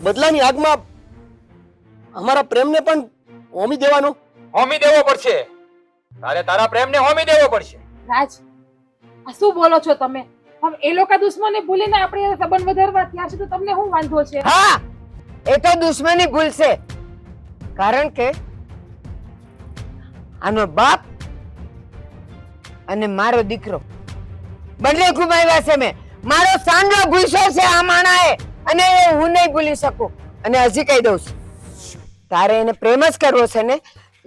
બદલાની આગમાં અમારા પ્રેમને પણ હોમી દેવાનો. હોમી દેવો પડશે. તારે તારા પ્રેમને હોમી દેવો પડશે. રાજ, આ શું બોલો છો તમે? હવે એ લોકો દુશ્મને ભૂલીને આપણે સંબંધ વધારવા ત્યાં સુધી તમને શું વાંધો છે? હા, એ તો દુશ્મની ભૂલશે, કારણ કે આનો બાપ અને મારો દીકરો બંને ગુમાવ્યા છે મેં. મારો સાંડો ભૂસ્યો છે આ માણાએ, અને એ હું નહીં ભૂલી શકું. અને હજી કહી દઉં છું, તારે એને પ્રેમ જ કરવો છે ને,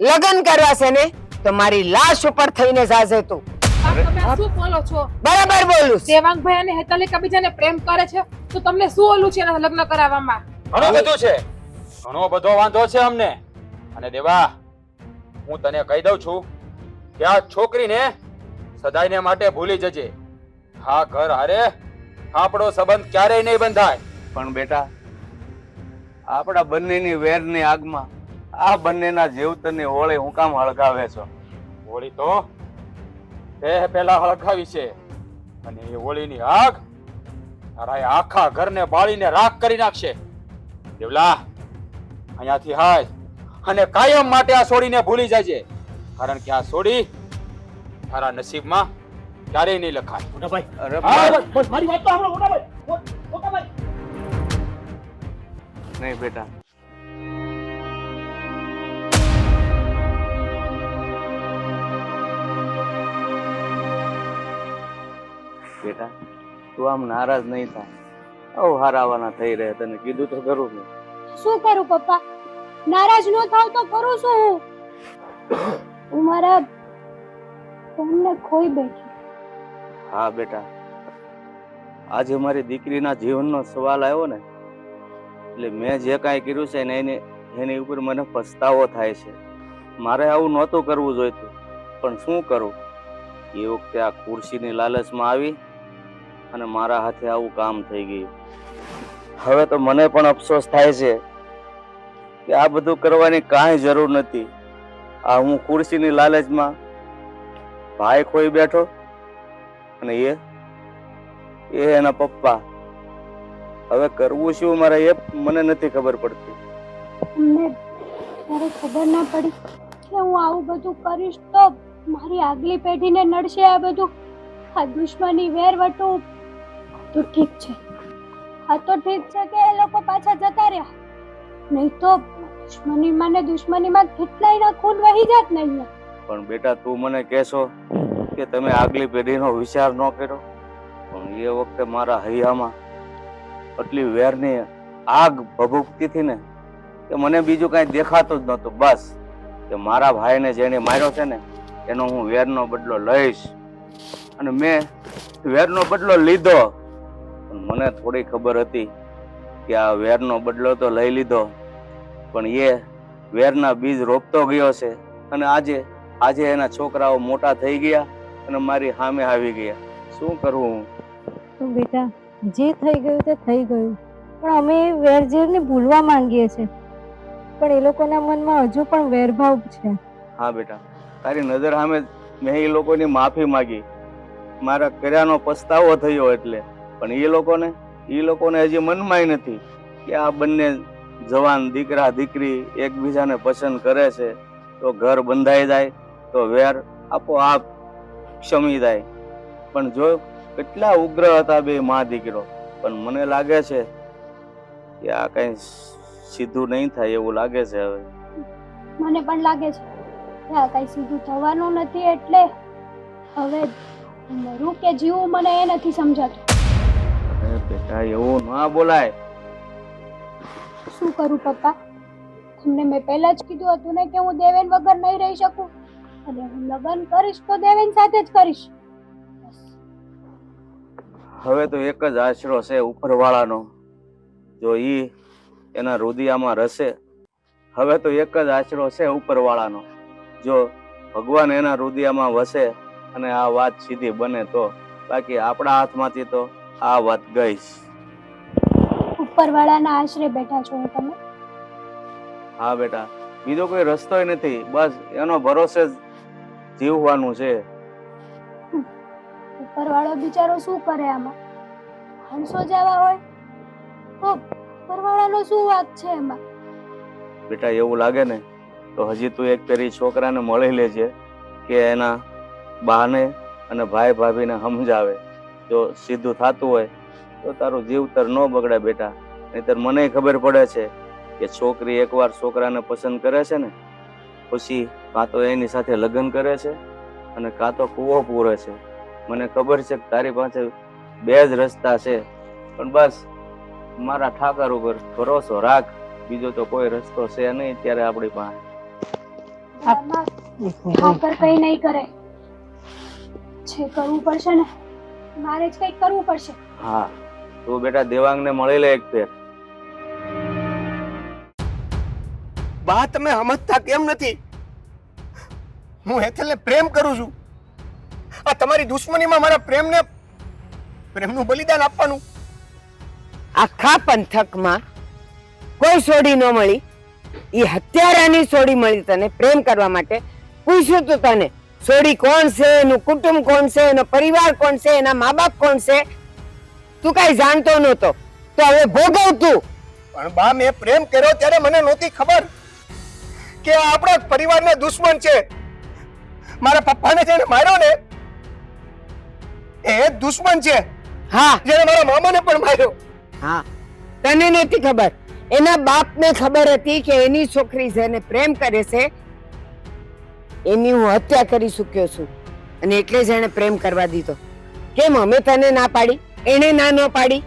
લગ્ન કરવા છે ને, તો મારી લાશ ઉપર થઈને જાજે તું. તમે આ શું બોલો છો? બરાબર બોલું છું. દેવાંગભાઈ અને હેતલ એકબીજાને પ્રેમ કરે છે તો તમને શું ઓલું છે એના લગ્ન કરાવવામાં? ઘણું બધું છે, ઘણો બધો વાંધો છે અમને. અને દેવા, હું તને કહી દઉં છું કે આ છોકરીને સદાયને માટે ભૂલી જજે. હા ઘર હારે આપણો સંબંધ ક્યારેય નહીં બંધાય. પણ બેટા, આપણા બંનેની વેરની આગમાં આ બંનેના જીવતરની હોળી હું કામ હળગાવે છો? હોળી તો તે પહેલા હળગાવી છે, અને એ હોળીની આગ તારા એ આખા ઘરને બાળીને રાખ કરી નાખશે. દેવલા, અહીંયાથી હાય અને કાયમ માટે આ સોડીને ભૂલી જાજે, કારણ કે આ સોડી તારા નસીબમાં ક્યારેય નહીં લખાય. મોટા ભાઈ, અરે મારી વાત તો સાંભળો મોટા ભાઈ. મોટા ભાઈ, નહીં બેટા, બેટા તું આમ નારાજ નહીં થાય. આવ હારાવાના થઈ રહ્યા, તને કીધું તો ખરું ને. શું કરું પપ્પા? નારાજ ન થાવ તો કરું શું હું? હું મારા ફોનને ખોઈ બેઠી. હા બેટા, આજે મારી દીકરીના જીવનનો સવાલ આવ્યો ને, એટલે મેં જે કાંઈ કર્યું છે ને એની ઉપર મને પસ્તાવો થાય છે. મારે આવું નહોતું કરવું જોઈતું, પણ શું કરું? એ વખતે આ ખુરશીની લાલચમાં આવી અને મારા હાથે આવું કામ થઈ ગયું. હવે તો મને પણ અફસોસ થાય છે કે આ બધું કરવાની કાંઈ જરૂર નથી. આ હું ખુરશીની લાલચમાં ભાઈ ખોઈ બેઠો, અને એ એના પપ્પા. હવે કરવું શું મારે એ મને નથી ખબર પડતી. અમને ત્યારે ખબર ના પડી કે હું આવું બધું કરીશ તો મારી આગલી પેઢીને નડશે આ બધું. આ દુશ્મની વેરવટું તો ઠીક છે, આ તો ઠીક છે કે એ લોકો પાછા જતા રહ્યા, નહીં તો દુશ્મનીમાં કેટલાયના ખૂન વહી જાત ને અહીંયા. પણ બેટા, તું મને કહેશો કે તમે આગલી પેઢીનો વિચાર ન કર્યો, પણ એ વખતે મારા હૈયામાં એટલી વેરની આગ ભભૂકતી હતી ને કે મને બીજું કાંઈ દેખાતું જ નહોતું. બસ કે મારા ભાઈને જેને માર્યો છે ને એનો હું વેરનો બદલો લઈશ. અને મેં વેરનો બદલો લીધો, પણ મને થોડી ખબર હતી કે આ વેરનો બદલો તો લઈ લીધો, પણ એ વેરના બીજ રોપતો ગયો છે. અને આજે એના છોકરાઓ મોટા થઈ ગયા અને મારી સામે આવી ગયા. શું કરવું? તો બેટા, જે થઈ ગયું તે થઈ ગયું, પણ અમે વેરઝેરને ભૂલવા માંગીએ છીએ, પણ એ લોકોના મનમાં હજુ પણ વેરભાવ છે. હા બેટા, તારી નજર સામે મેં એ લોકોની માફી માંગી, મારા કર્યાનો પસ્તાવો થયો એટલે. પણ એ લોકોને હજી મનમાંય નથી કે આ બંને જવાન દીકરા દીકરી એકબીજાને પસંદ કરે છે તો ઘર બંધાઈ જાય, તો વેર આપોઆપ શમી જાય. પણ જો કેટલા ઉગ્ર હતા બે મા દીકરો, પણ મને લાગે છે કે આ કઈ સીધું નહીં થાય એવું લાગે છે. હવે મને પણ લાગે છે કે આ કઈ સીધું થવાનું નથી, એટલે હવે મરું કે જીવું મને એ નથી સમજાતું. અરે બેટા, એવું ના બોલાય. શું કરું પપ્પા? તમને મેં પહેલા જ કીધું હતું ને કે હું દેવેન વગર નહીં રહી શકું, અને હું લગ્ન કરીશ તો દેવેન સાથે જ કરીશ. હવે તો એક જ આશરો છે ઉપરવાળાનો. જો એના રુદિયામાં રસે, હવે તો એક જ આશરો છે ઉપરવાળાનો. જો ભગવાન એના રુદિયામાં વસે અને આ વાત સીધી બને તો, બાકી આપણા હાથમાંથી તો આ વાત ગઈ. ઉપરવાળાના આશરે બેઠા છો તમે? હા બેટા, બીજો કોઈ રસ્તો નથી, બસ એનો ભરોસે જ જીવવાનું છે. ઉપરવાળો બિચારો શું કરે આમાં? હંસો જવા હોય તો ઉપરવાળાનો શું વાત છે એમાં? બેટા એવું લાગે ને તો હજી તું એક પેરી છોકરાને મળી લેજે કે એના બાને અને ભાઈ ભાભીને સમજાવે. જો સીધું થતું હોય તો તારું જીવતર ન બગડે બેટા. નહીતર મને ખબર પડે છે કે છોકરી એકવાર છોકરાને પસંદ કરે છે ને પછી કાં તો એની સાથે લગ્ન કરે છે અને કાં તો કૂવો પૂરે છે. મને ખબર છે કે તારી પાસે બે જ રસ્તા છે, પણ બસ મારા ઠાકર ઉપર ભરોસો રાખ, બીજો તો કોઈ રસ્તો છે નહીં ત્યારે આપણી પાસે. ઠાકર કઈ નહીં કરે, છે કરવું પડશે ને, મારે જ કંઈક કરવું પડશે. હા, તું બેટા દેવાંગને મળી લે એક ફેર. બા તમે સમજતા કેમ નથી? હું હેતલને પ્રેમ કરું છું. આ તમારી દુશ્મનીમાં મારા પ્રેમનું બલિદાન આપવાનું. આખા પંથકમાં કોઈ સોડી ન મળી, એ હત્યારાની સોડી મળી તને પ્રેમ કરવા માટે. પૂછ્યું તું તને સોડી કોણ છે, એનું કુટુંબ કોણ છે, એનો પરિવાર કોણ છે, એના મા બાપ કોણ છે? તું કઈ જાણતો નહોતો, તો હવે ભોગવ તું. પણ બા મેં પ્રેમ કર્યો ત્યારે મને નહોતી ખબર કે આ આપણા પરિવારના દુશ્મન છે. મારા પપ્પાને જેને માર્યો ને એ દુશ્મન છે. હા જેને મારા મામાને પણ માર્યો. હા, તને નહોતી ખબર, એના બાપને ખબર હતી કે એની છોકરી જેને પ્રેમ કરે છે એની હું હત્યા કરી ચૂક્યો છું, અને એટલે જ એને પ્રેમ કરવા દીધો. કેમ અમે તને ના પાડી, એને ના ન પાડી?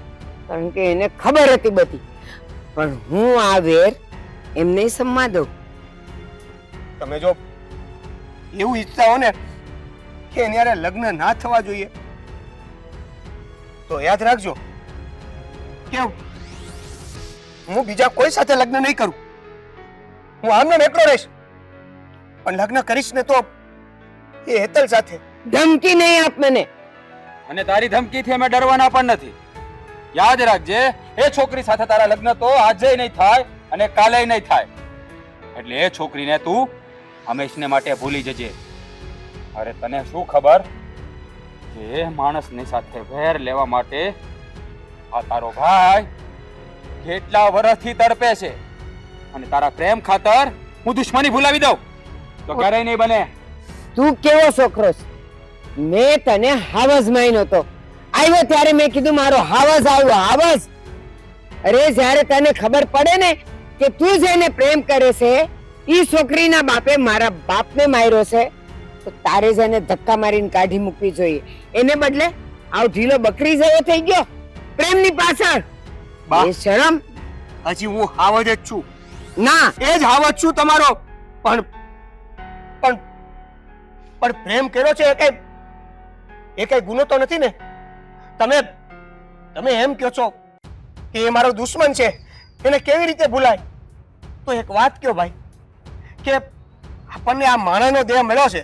કારણ કે એને ખબર હતી બધી. પણ હું આ વેર એમને સમવા દઉં. તમે જો એવું ઈચ્છતા હો ને કે એની હારે લગ્ન ના થવા જોઈએ તો યાદ રાખજો કે હું બીજા કોઈ સાથે લગ્ન નહીં કરું. હું આમને એકલો રહીશ, પણ લગ્ન કરીશ ને તો એ હેતલ સાથે. ધમકી નહીં આપ મને. અને તારી ધમકીથી અમે ડરવાના પણ નથી. યાદ રાખજે, એ છોકરી સાથે તારા લગ્ન તો આજે નહીં થાય અને કાલે નહીં થાય. એટલે એ છોકરીને તું હંમેશને માટે ભૂલી જજે. અરે તને શું ખબર કે એ માણસની સાથે વેર લેવા માટે આ તારો ભાઈ કેટલા વર્ષથી તડપે છે, અને તારા પ્રેમ ખાતર હું દુશ્મની ભૂલાવી દઉં તો ક્યારેય નહીં બને. તું કેવો છોકરો છે? મેં તને હાવજ માન્યો તો, આવ્યો ત્યારે મેં કીધું મારો હાવજ આવ્યો, હાવજ. અરે જ્યારે તને ખબર પડે ને કે તું જેને પ્રેમ કરે છે ઈ છોકરીના બાપે મારા બાપને માર્યો છે, તો તારે જ એને ધક્કા મારીને કાઢી મૂકવી જોઈએ. એને બદલે આવ ઢીલો બકરી જેવો થઈ ગયો પ્રેમની પાછળ. બા. એ શરમ. હજી હું હાવજ જ છું. ના, એ જ હાવજ છું તમારો. પણ પણ પણ પ્રેમ કર્યો છે એ કઈ ગુનો તો નથી ને? તમે એમ કહો છો કે એ મારો દુશ્મન છે, એને કેવી રીતે ભૂલાય? તો એક વાત કહો ભાઈ, કે આપણને આ માણસનો દેહ મળ્યો છે,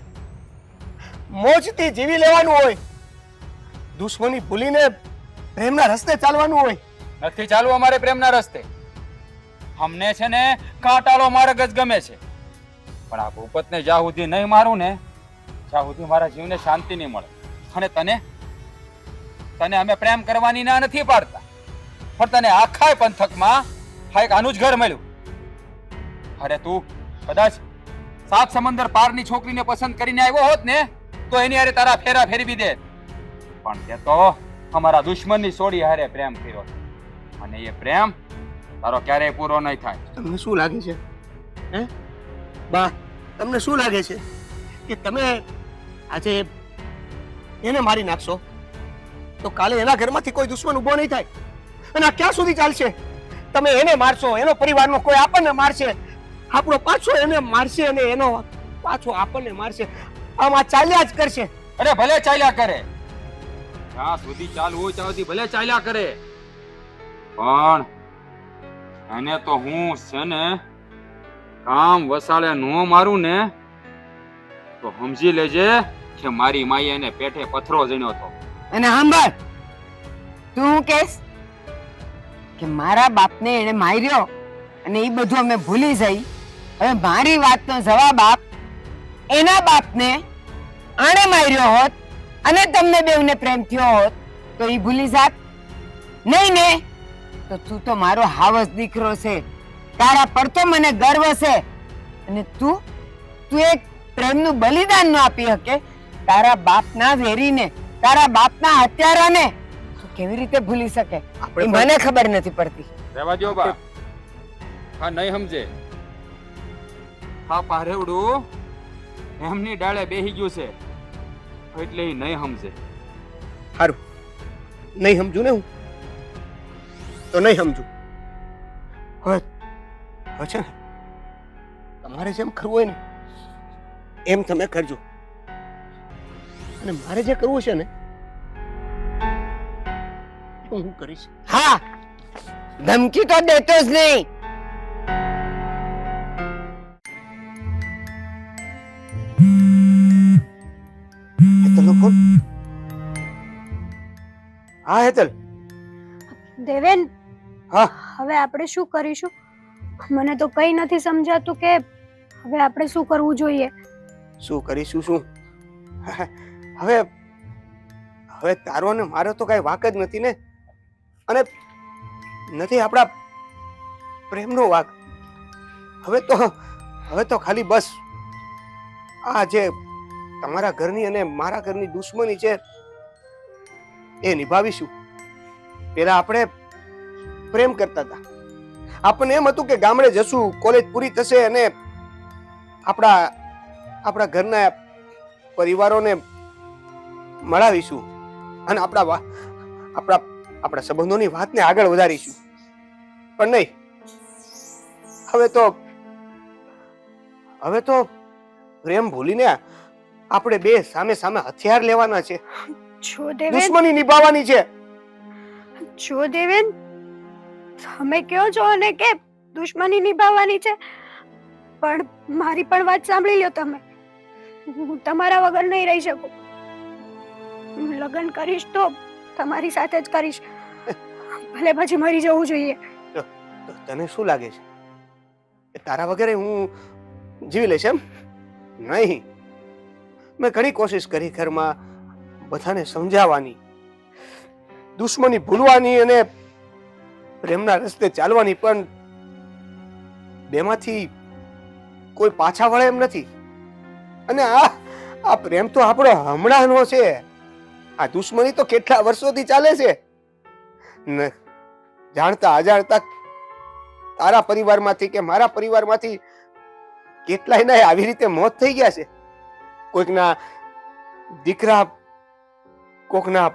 મોજથી જીવી લેવાનું હોય, દુશ્મની ભૂલીને પ્રેમના રસ્તે ચાલવાનું હોય. નથી ચાલવું અમારે પ્રેમના રસ્તે. અમને છે ને કાંટાળો માર્ગ જ ગમે છે, પણ આ ભૂપતને જ્યાં સુધી નહીં મારું ને ત્યાં સુધી મારા જીવને શાંતિ નહીં મળે. અને તને અમે પ્રેમ કરવાની ના નથી પાડતા, પણ તને આખા પંથકમાં આ એક આનું જ ઘર મળ્યું. અરે તું કદાચ સાત સમંદર પારની છોકરીને પસંદ કરીને આવ્યો હોત ને તો એની હારે તારા ફેરા ફેરવી દે, પણ તે તો અમારા દુશ્મનની સોડી હારે પ્રેમ કર્યો, અને એ પ્રેમ તારો ક્યારેય પૂરો નહીં થાય. તમને શું લાગે છે હે બા? તમને શું લાગે છે કે તમે આજે એને મારી નાખશો તો કાલે એના ઘરમાંથી કોઈ દુશ્મન ઉભો નહીં થાય? અને આ ક્યાં સુધી ચાલશે? તમે એને મારશો, એનો પરિવારનો કોઈ આપણને મારશે, આપણો પાછો એને મારશે અને એનો પાછો આપણને મારશે. આમ આ ચાલ્યા જ કરશે. અરે ભલે ચાલ્યા કરે, જ્યાં સુધી ચાલવું હોય ત્યાં સુધી ભલે ચાલ્યા કરે, પણ એને તો હું છે ને કામ વસાળે નો મારું ને તો સમજી લેજે કે મારી માએ એને પેટે પથરો જણ્યો હતો. અને સાંભળ, તું હું કહેશ કે મારા બાપને એને માર્યો અને એ બધું અમે ભૂલી જઈ હવે મારી વાતનો જવાબ આપ. એના બાપને આણે માર્યો હોત અને તમને બેવને પ્રેમ થયો હોત તો એ ભૂલી જાત? નહીં ને? તો તું તો મારો હાવસ દીકરો છે, તારા પર તો મને ગર્વ છે. અને તું એક પ્રેમનું બલિદાન ન આપી શકે તારા બાપના વેરીને, તારા બાપના હત્યારાને તું કેવી રીતે ભૂલી શકે? એ મને ખબર નથી પડતી. રહેવા દો બા, હા નહીં સમજે. હા પારેવડું એમની ડાળે બેહી ગયું છે એટલે એ નહીં સમજે. સારું, નહીં સમજુ ને હું તો નહીં સમજુ. હવે છે ને, તમારે જેમ કરવું હોય ને એમ તમે કરજો, અને મારે જે કરવું છે ને હું કરીશ. હા, ધમકી તો દેતો જ નહીં. હેતલનો ફોન. હા હેતલ. દેવેન, હા. હવે આપણે શું કરીશું? મને તો કઈ નથી સમજાતું કે હવે આપણે શું કરવું જોઈએ. શું કરીશું? શું હવે હવે તારો ને મારો તો કઈ વાક જ નથી ને, અને નથી આપણા પ્રેમનો વાક. હવે તો ખાલી બસ આ જે તમારા ઘરની અને મારા ઘરની દુશ્મની છે એ નિભાવીશું. પેલા આપણે પ્રેમ કરતા હતા, આપણને એમ હતું કે ગામડે જશું, કોલેજ પૂરી થશે અને આપણા ઘરના પરિવારોને મળાવીશું અને આપણા સંબંધોની વાતને આગળ વધારીશું. પણ નહીં, હવે તો પ્રેમ ભૂલીને આપણે બે સામે સામે હથિયાર લેવાના છે, જો દેવેન, દુશ્મની નિભાવવાની છે. જો દેવેન, તમે કહો છો ને કે દુશ્મની નિભાવવાની છે, પણ મારી પણ વાત સાંભળી લ્યો તમે. હું તમારા વગર નહીં રહી શકું. હું લગ્ન કરીશ તો તમારી સાથે જ કરીશ, ભલે પછી મરી જવું જોઈએ. તો તને શું લાગે છે કે તારા વગર હું જીવી લઈશ એમ? નહીં. મેં ઘણી કોશિશ કરી ઘરમાં બધાને સમજાવવાની, દુશ્મની ભૂલવાની અને પ્રેમના રસ્તે ચાલવાની, પણ બેમાંથી કોઈ પાછા વળે એમ નથી. અને આ પ્રેમ તો આપણો હમણાંનો છે, આ દુશ્મની તો કેટલા વર્ષોથી ચાલે છે. જાણતા અજાણતા તારા પરિવારમાંથી કે મારા પરિવારમાંથી કેટલાયના આવી રીતે મોત થઈ ગયા છે. કોઈકના દીકરા, કોકના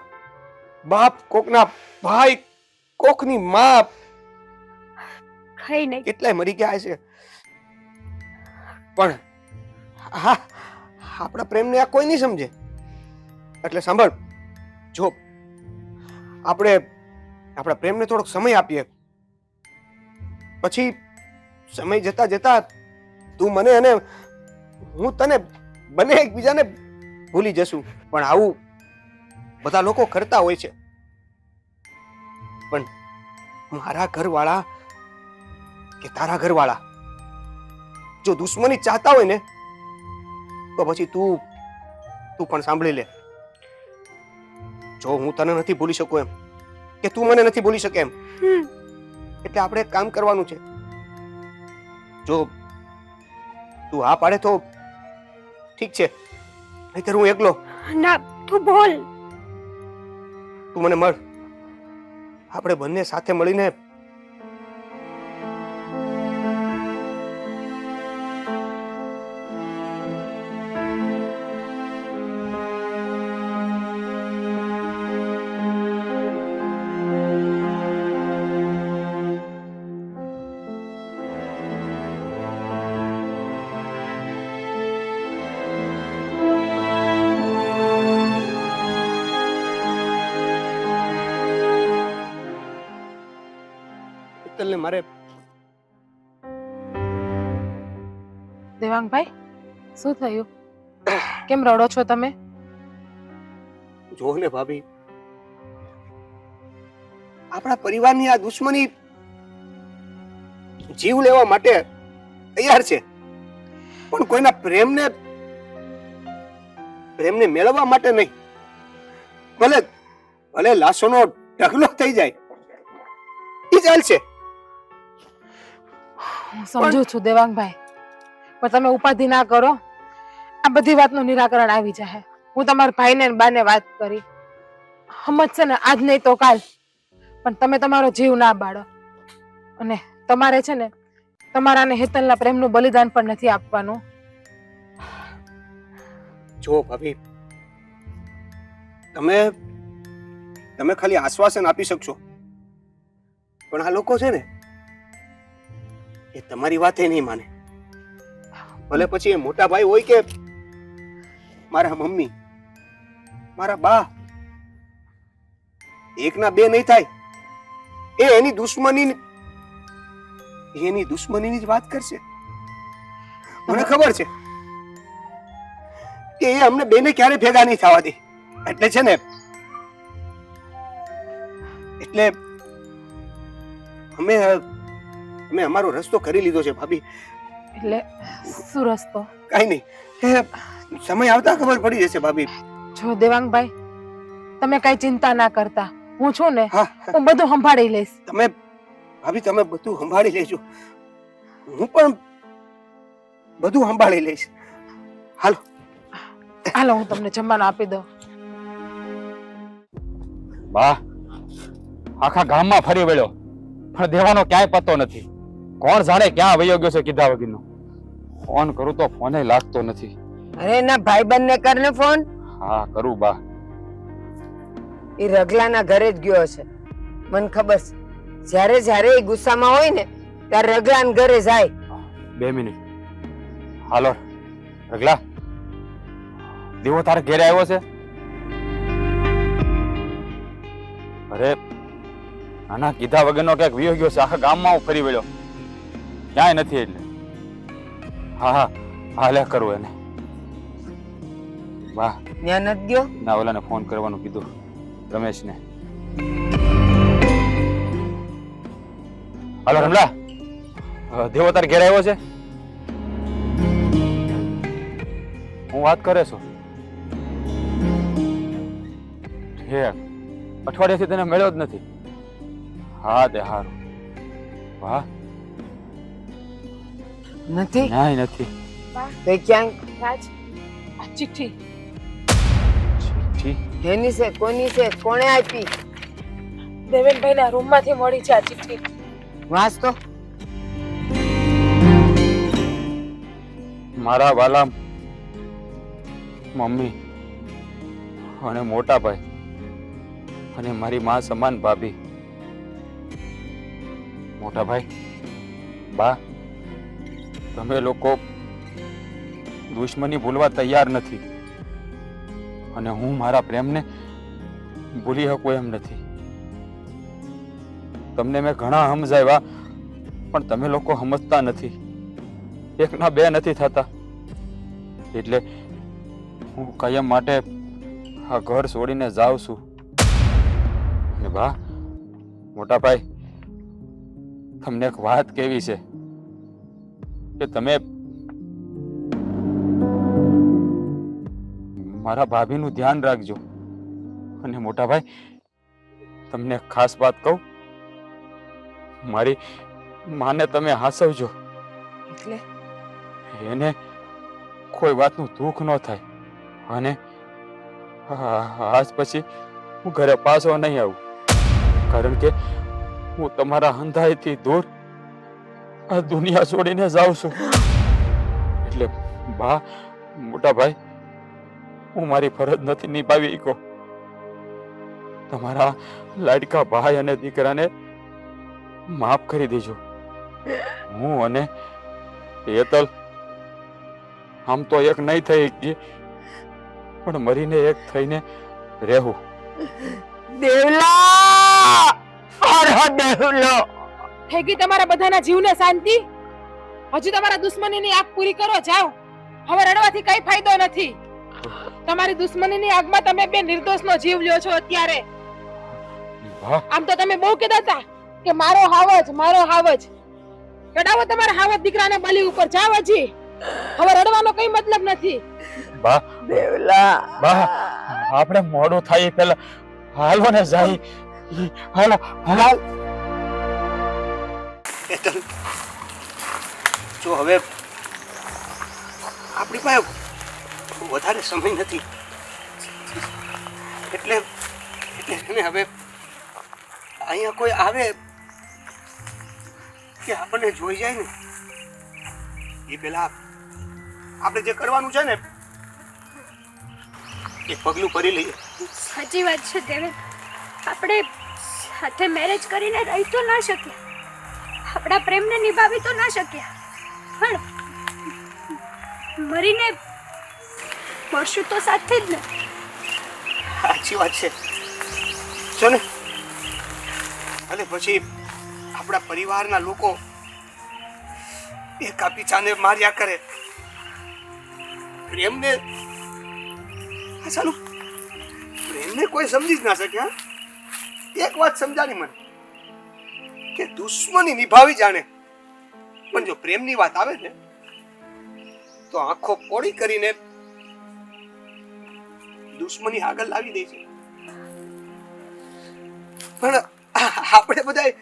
બાપ, કોકના ભાઈ, કોકની માં, કઈ નહીં, કેટલાય મરી ગયા છે. પણ હા, આપણા પ્રેમને આ કોઈ નહીં સમજે. એટલે સાંભળ, જો આપણે આપણા પ્રેમને થોડોક સમય આપીએ, પછી સમય જતા જતા તું મને અને હું તને બંને એકબીજાને ભૂલી જશું. પણ આવું બધા લોકો કરતા હોય છે. પણ મારા ઘરવાળા કે તારા ઘરવાળા જો દુશ્મની ચાહતા હોય ને તો પછી તું પણ સાંભળી લે. જો હું તને નથી ભૂલી શકું એમ, કે તું મને નથી ભૂલી શકે એમ, એટલે આપણે એક કામ કરવાનું છે. જો તું હા પાડે તો ઠીક છે, નહીંતર હું એકલો. ના, તું બોલ. તું મને મળ, આપણે બંને સાથે મળીને ને મારે. દેવાંગભાઈ, શું થયું? કેમ રડો છો તમે? જો ને ભાભી, આપણા પરિવારની આ દુશ્મની જીવ લેવા માટે તૈયાર છે. પણ કોઈના પ્રેમને મેળવવા માટે નહીં. ભલે ભલે લાશોનો ઢગલો થઈ જાય એ ચાલશે. હું સમજુ છું દેવાંગભાઈ, પણ તમે ઉપાધિ ના કરો. આ બધી વાતનું નિરાકરણ આવી જાય. હું તમારા ભાઈને ને બાને વાત કરી, સમજશે ને આજ નહીં તો કાલ. પણ તમે તમારો જીવ ના બાળો. અને તમારે છે ને તમારા ને હેતલના પ્રેમનું બલિદાન પણ નથી આપવાનું. જો ભાભી, તમે ખાલી આશ્વાસન આપી શકશો, પણ આ લોકો છે ને એ તમારી વાતે નહીં માને. ભલે પછી એ મોટા ભાઈ હોય કે મારા મમ્મી, મારા બા, એકના બે નહીં થાય. એ એની દુશ્મનીની જ વાત કરશે. મને ખબર છે કે એ અમને બેને ક્યારે ભેગા નહીં થવા દે. એટલે છે ને, એટલે અમે અમારો રસ્તો કરી લીધો છે ભાભી. એટલે શું રસ્તો? કઈ નહીં, સમય આવતા ખબર પડી જશે ભાભી. જો દેવાંગભાઈ, તમે કઈ ચિંતા ના કરતા. હું છું ને, હા, હું બધું સંભાળી લઈશ. ભાભી તમે બધું સંભાળી લેજો, હું પણ બધું સંભાળી લઈશ. હાલો હાલો, હું તમને જમવાનું આપી દઉં. બા આખા ગામમાં ફરી વળ્યો, પણ દેવાનો ક્યાંય પતો નથી. કોણ જાણે ક્યાં વયો ગયો છે કીધા વગરનો. ફોન કરું તો ફોને લાગતો નથી. અરે એના ભાઈબંધને કરને ફોન. હા કરું બા. એ રગલાના ઘરે જ ગયો છે, મને ખબર છે. જ્યારે એ ગુસ્સામાં હોય ને ત્યારે રગલાના ઘરે જાય. 2 મિનિટ. હાલો રગલા, દેવો તારે ઘેરે આવ્યો છે? અરે નાના કીધા વગરનો ક્યાંક વિયો ગયો છે. આખા ગામમાં હું ફરી વળ્યો, ક્યાંય નથી. એટલે હા લે કરું એને. વાહ, ત્યાં નથી ગયો? ના, ઓલાને ફોન કરવાનું કીધું, રમેશને. હાલો રમલા, દેવો તારે ઘેર આવ્યો છે? હું વાત કરે છો? અઠવાડિયાથી તને મળ્યો જ નથી. હા તે હારું. વાહ, નથી? નાય નથી. તો ક્યાંક રાજ, આ ચિઠ્ઠી ચિઠ્ઠી એની છે? કોની છે? કોણે આપી? દેવેનભાઈના રૂમમાંથી મળી છે આ ચિઠ્ઠી. વાંચ તો. મારા વાલા મમ્મી અને મોટા ભાઈ અને મારી માં સમાન ભાભી. મોટા ભાઈ, બા, તમે લોકો દુશ્મની ભૂલવા તૈયાર નથી, અને હું મારા પ્રેમને ભૂલી શકું એમ નથી. તમને મેં ઘણા સમજાવ્યા, પણ તમે લોકો સમજતા નથી. એકના બે નથી થતા. એટલે હું કાયમ માટે આ ઘર છોડીને જાઉં છું. અને બા, મોટા ભાઈ, તમને એક વાત કેવી છે કે તમે મારા ભાભીનું ધ્યાન રાખજો. અને મોટા ભાઈ, તમને એક ખાસ વાત કહું, મારી માને તમે હાસવજો. એટલે એને કોઈ વાતનું દુઃખ ન થાય. અને આજ પછી હું ઘરે પાછો નહીં આવું, કારણ કે હું તમારા હંધાઈથી દૂર આ દુનિયા છોડીને જાઉં છું. એટલે બા, મોટા ભાઈ, હું મારી ફરજ નથી નિભાવી શકો. તમારા લાડકા ભાઈ અને દીકરાને માફ કરી દેજો. હું અને હેતલ આમ તો એક નહીં થઈ શકીએ, પણ મરીને એક થઈને રહેવું. દેવલા! અરે દેવલો! થઈ ગઈ તમારા બધાના જીવને શાંતિ? હજુ તમારા દુશ્મનીની આગ પૂરી કરો, જાઓ. હવે રડવાથી કઈ ફાયદો નથી. તમારી દુશ્મનીની આગમાં તમે બે નિર્દોષનો જીવ લ્યો છો અત્યારે. આમ તો તમે બહુ કહેતા હતા કે મારો હાવજ, મારો હાવજ. કઢાવો તમારા હાવજ દીકરાને બલી ઉપર, જાઓ હજી. હવે રડવાનો કઈ મતલબ નથી. બા દેવલા બા આપણે મોડું થાય એ પહેલા હાલો ને જાય. હાલો હાલો. હેતલ, જો હવે આપણી પાસે વધારે સમય નથી એટલે એટલે છે ને હવે અહીંયા કોઈ આવે કે આપણને જોઈ જાય ને એ પેલા આપણે જે કરવાનું છે ને એ પગલું ભરી લઈએ. સાચી વાત છે દેવેન, આપણે સાથે મેરેજ કરીને રહી તો ના શકીએ, આપણા પ્રેમને નિભાવી તો ના શક્યા, પણ મરીને મળશું તો સાથે જ ને. સાચી વાત છે. જો ને ભલે પછી આપણા પરિવારના લોકો એકાબીજાને માર્યા કરે, પ્રેમને સાલું પ્રેમને કોઈ સમજી જ ના શકે. હા, એક વાત સમજાણી મને કે દુશ્મની નિભાવી જાણે, પણ જો પ્રેમની વાત આવે ને તો આંખો કોડી કરીને દુશ્મની આગળ લાવી દે છે. પણ આપણે બધા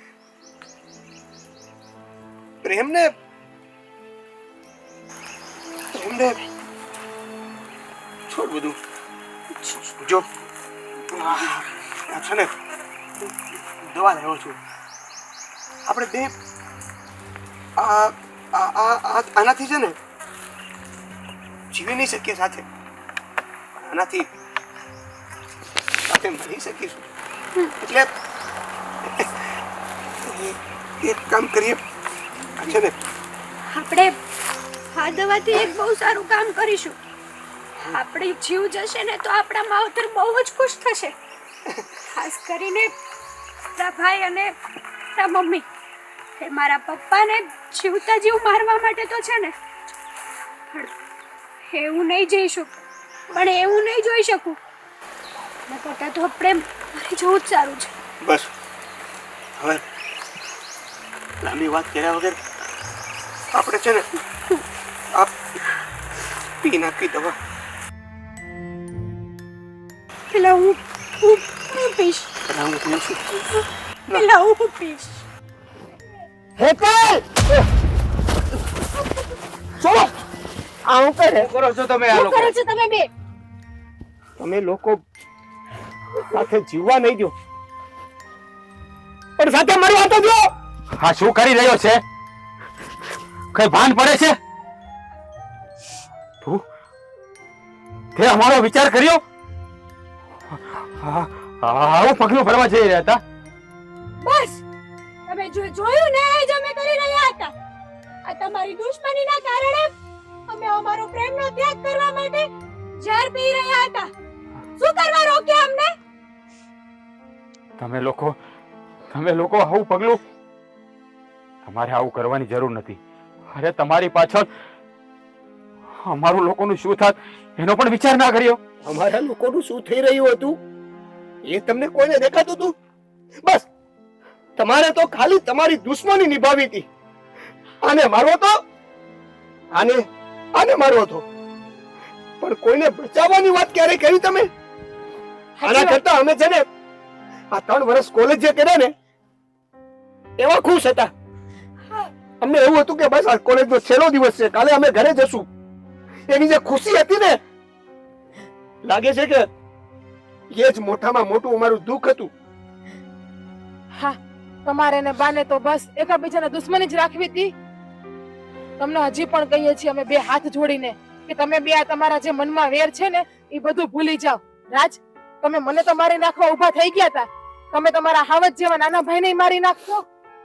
પ્રેમને પ્રેમને છોડ બધું. જો આ છે ને દવા લેવો છું, આપણે બે આનાથી છે ને જીવી નહીં શકીએ સાથે, આનાથી સાથે મરી શકીશું. એટલે એક કામ કરીએ છે ને, આપણે આ દવાથી એક બહુ સારું કામ કરીશું. આપણી જીવ જશે ને તો આપણા માવતર બહુ જ ખુશ થશે, ખાસ કરીને તારા ભાઈ અને તારા મમ્મી. એ મારા પપ્પાને જીવતા જીવ મારવા માટે તો છે ને, પણ એવું નહીં જઈ શકું, પણ એવું નહીં જોઈ શકું. એના કરતાં તો આપણે મરી જવું જ સારું છે. બસ હવે લાંબી વાત કર્યા વગર આપણે છે ને આ પી નાખી દવા. પેલા હું પીશ, હું પીઉં છું. પેલા હું પીશ. હેતલ ચલો આવું કરે કરો છો તમે? આ શું લોકો કરો છો તમે બે? તમે લોકો સાથે જીવવા નહીં દો, પણ સાથે મરવા તો દો. હા શું કરી રહ્યો છે? કઈ ભાન પડે છે? તું તે અમારો વિચાર કર્યો? આવું પગલું ભરવા જઈ રહ્યા હતા? બસ તમે જોયું ને, જ અમે કરી રહ્યા હતા. આ તમારી દુશ્મનીના કારણે અમે અમારો પ્રેમનો ત્યાગ કરવા માટે ઝેર પી રહ્યા હતા. શું કરવા રોક્યા અમને? તમે લોકો આવું પગલું, તમારે આવું કરવાની જરૂર નથી. અરે તમારી પાછળ અમારું લોકોનું શું થાત એનો પણ વિચાર ના કર્યો. અમારા લોકોનું શું થઈ રહ્યું હતું એ તમને કોઈને દેખાતું હતું? બસ તમારે તો ખાલી તમારી દુશ્મની નિભાવી હતી. આને મારવો તો આને મારવો તો, પણ કોઈને બચાવવાની વાત ક્યારે કરી તમે? આના કરતા અમે છે ને આ 3 વર્ષ કોલેજ જે કર્યા ને એવા ખુશ હતા. અમને એવું હતું કે બસ આ કોલેજનો છેલ્લો દિવસ છે, કાલે અમે ઘરે જશું. એની જે ખુશી હતી ને, લાગે છે કે એ જ મોટામાં મોટું અમારું દુઃખ હતું. હા, તમારે ને બાને તો બસ એકબીજાને દુશ્મની જ રાખવી હતી. તમને હજી પણ કહીએ છીએ અમે બે હાથ જોડીને કે તમે બે આ તમારા જે મનમાં વેર છે ને એ બધું ભૂલી જાઓ. રાજ, તમે મને તો મારી નાખવા ઊભા થઈ ગયા હતા, તમે તમારા હાવજ જેવા નાના ભાઈને મારી નાખશો.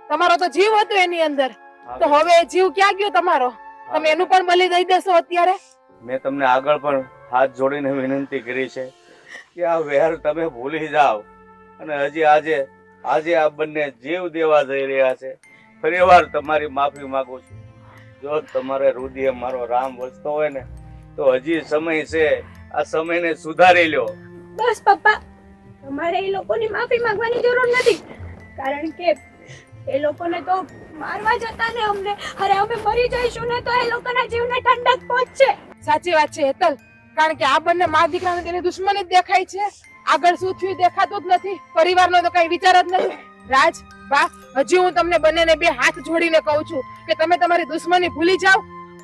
તમારો તો જીવ હતો એની અંદર, તો હવે એ જીવ ક્યાં ગયો તમારો? તમે એનું પણ બલિ દઈ દેશો અત્યારે? મેં તમને આગળ પણ હાથ જોડીને વિનંતી કરી છે કે આ વેર તમે ભૂલી જાઓ, અને હજી આજે આ બંને જીવ દેવા જઈ રહ્યા છે. ફરીવાર તમારી માફી માંગુ છું. જો તમારે હૃદય મારો રામ વસતો હોય ને તો હજી સમય છે, આ સમયને સુધારી લ્યો. બસ પપ્પા, તમારે એ લોકોની માફી માંગવાની જરૂર નથી, કારણ કે એ લોકોને તો મારવા જતા ને અમને. અરે અમે મરી જઈશું ને તો એ લોકોના જીવને ઠંડક પહોંચશે. સાચી વાત છે હેતલ, કારણ કે આ બંને મા દીકરાને તેની દુશ્મની જ દેખાય છે. આગળ શું થયું દેખાતું જ નથી, પરિવારનો તો કઈ વિચાર જ નથી. રાજ, બા, હજી હું તમને બંનેને બે હાથ જોડીને કહું છું કે તમે તમારી દુશ્મની ભૂલી જાઓ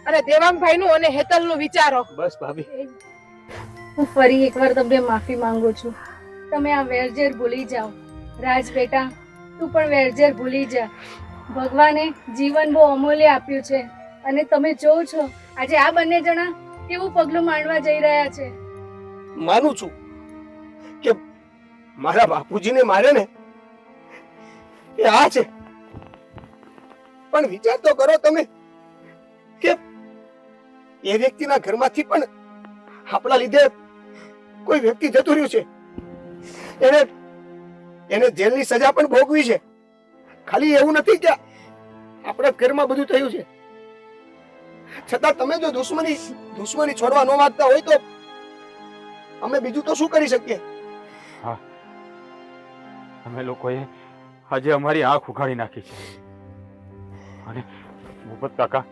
અને દેવાંગભાઈનું અને હેતલનું વિચારો. બસ ભાભી, હું ફરી એકવાર તમને માફી માંગુ છું. તમે આ વેરઝેર ભૂલી જાઓ. રાજ બેટા, તું પણ વેરઝેર ભૂલી જા. ભગવાને જીવન બહુ અમૂલ્ય આપ્યું છે અને તમે જોવો છો આજે આ બંને જણા કેવું પગલું માંડવા જઈ રહ્યા છે. માનું છું કે મારા બાપુજીને મારે ને એ આ છે, પણ વિચાર તો કરો તમે કે એ વ્યક્તિના ઘરમાંથી પણ આપણા લીધે કોઈ વ્યક્તિ જતું રહ્યું છે. એને જેલની સજા પણ ભોગવી છે. ખાલી એવું નથી કે આપણા ઘરમાં બધું થયું છે, છતાં તમે જો દુશ્મની છોડવા ન માંગતા હોય તો અમે બીજું તો શું કરી શકીએ? અમે લોકોએ આજે અમારી આંખ ઉઘાડી નાખી છે. અને ભૂપત કાકા,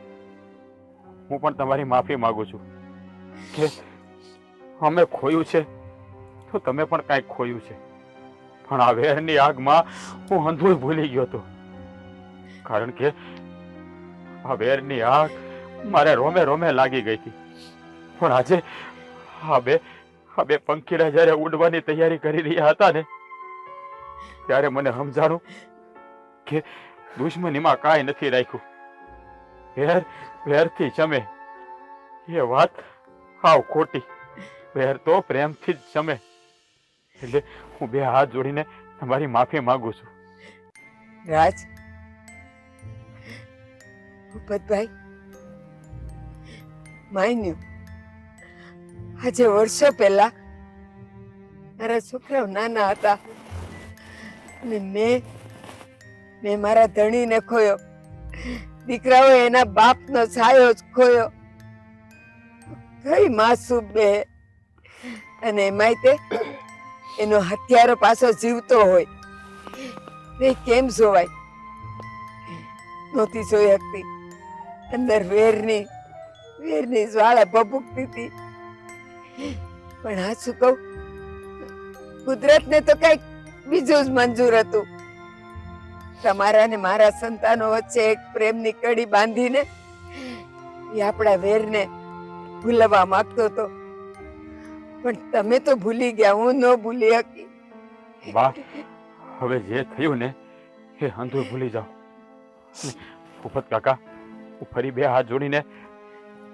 હું પણ તમારી માફી માંગુ છું કે અમે ખોયું છે તો તમે પણ કાંઈક ખોયું છે. પણ આ વેરની આગમાં હું અંધું ભૂલી ગયો હતો, કારણ કે આ વેરની આગ મારે રોમે રોમે લાગી ગઈ હતી. પણ આજે આ બે પંખીડા જ્યારે ઉડવાની તૈયારી કરી રહ્યા હતા ને, ત્યારે મને સમજાણું કે દુશ્મનીમાં કાંઈ નથી રાખ્યું. વેરથી જમે એ વાત હાવ ખોટી. વેર તો પ્રેમથી જ જમે. એટલે હું બે હાથ જોડીને તમારી માફી માંગુ છું. રાજ, ભૂપતભાઈ, માન્યું આજે વર્ષો પહેલા મારા છોકરાઓ નાના હતા અને મેં મારા ધણીને ખોયો. દીકરાઓ એના બાપનો છાયો જ ખોયો. કઈ માસૂમ બે, અને એમાંય તે એનો હથિયારો પાછો જીવતો હોય તે કેમ જોવાય? નહોતી જોઈ શકતી. અંદર વેરની જ્વાળા ભભૂકતી હતી. પણ આ શું કહું, કુદરતને તો કઈક બીજું જ મંજૂર હતું. તમારા ને મારા સંતાનો વચ્ચે એક પ્રેમની કડી બાંધીને એ આપણા વેરને ભૂલવા માંગતો હતો. પણ તમે તો ભૂલી ગયા, હું ન ભૂલી શકી. બા, હવે જે થયું ને એ અંધું ભૂલી જાઓ. ભૂપત કાકા, હું ફરી બે હાથ જોડીને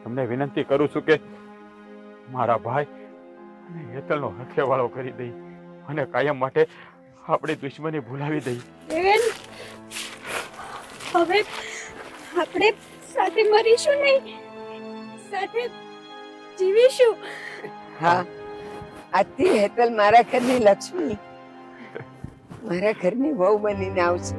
તમને વિનંતી કરું છું કે મારા ભાઈ અને હેતલનો હથિયાવાળો કરી દઈ અને કાયમ માટે આપણી દુશ્મની ભૂલાવી દઈ. બેન, હવે આપણે સાથે મરીશું નહીં, સાથે જીવીશું. હા, આજથી હેતલ મારા ઘરની લક્ષ્મી, મારા ઘરની વહુ બનીને આવશે.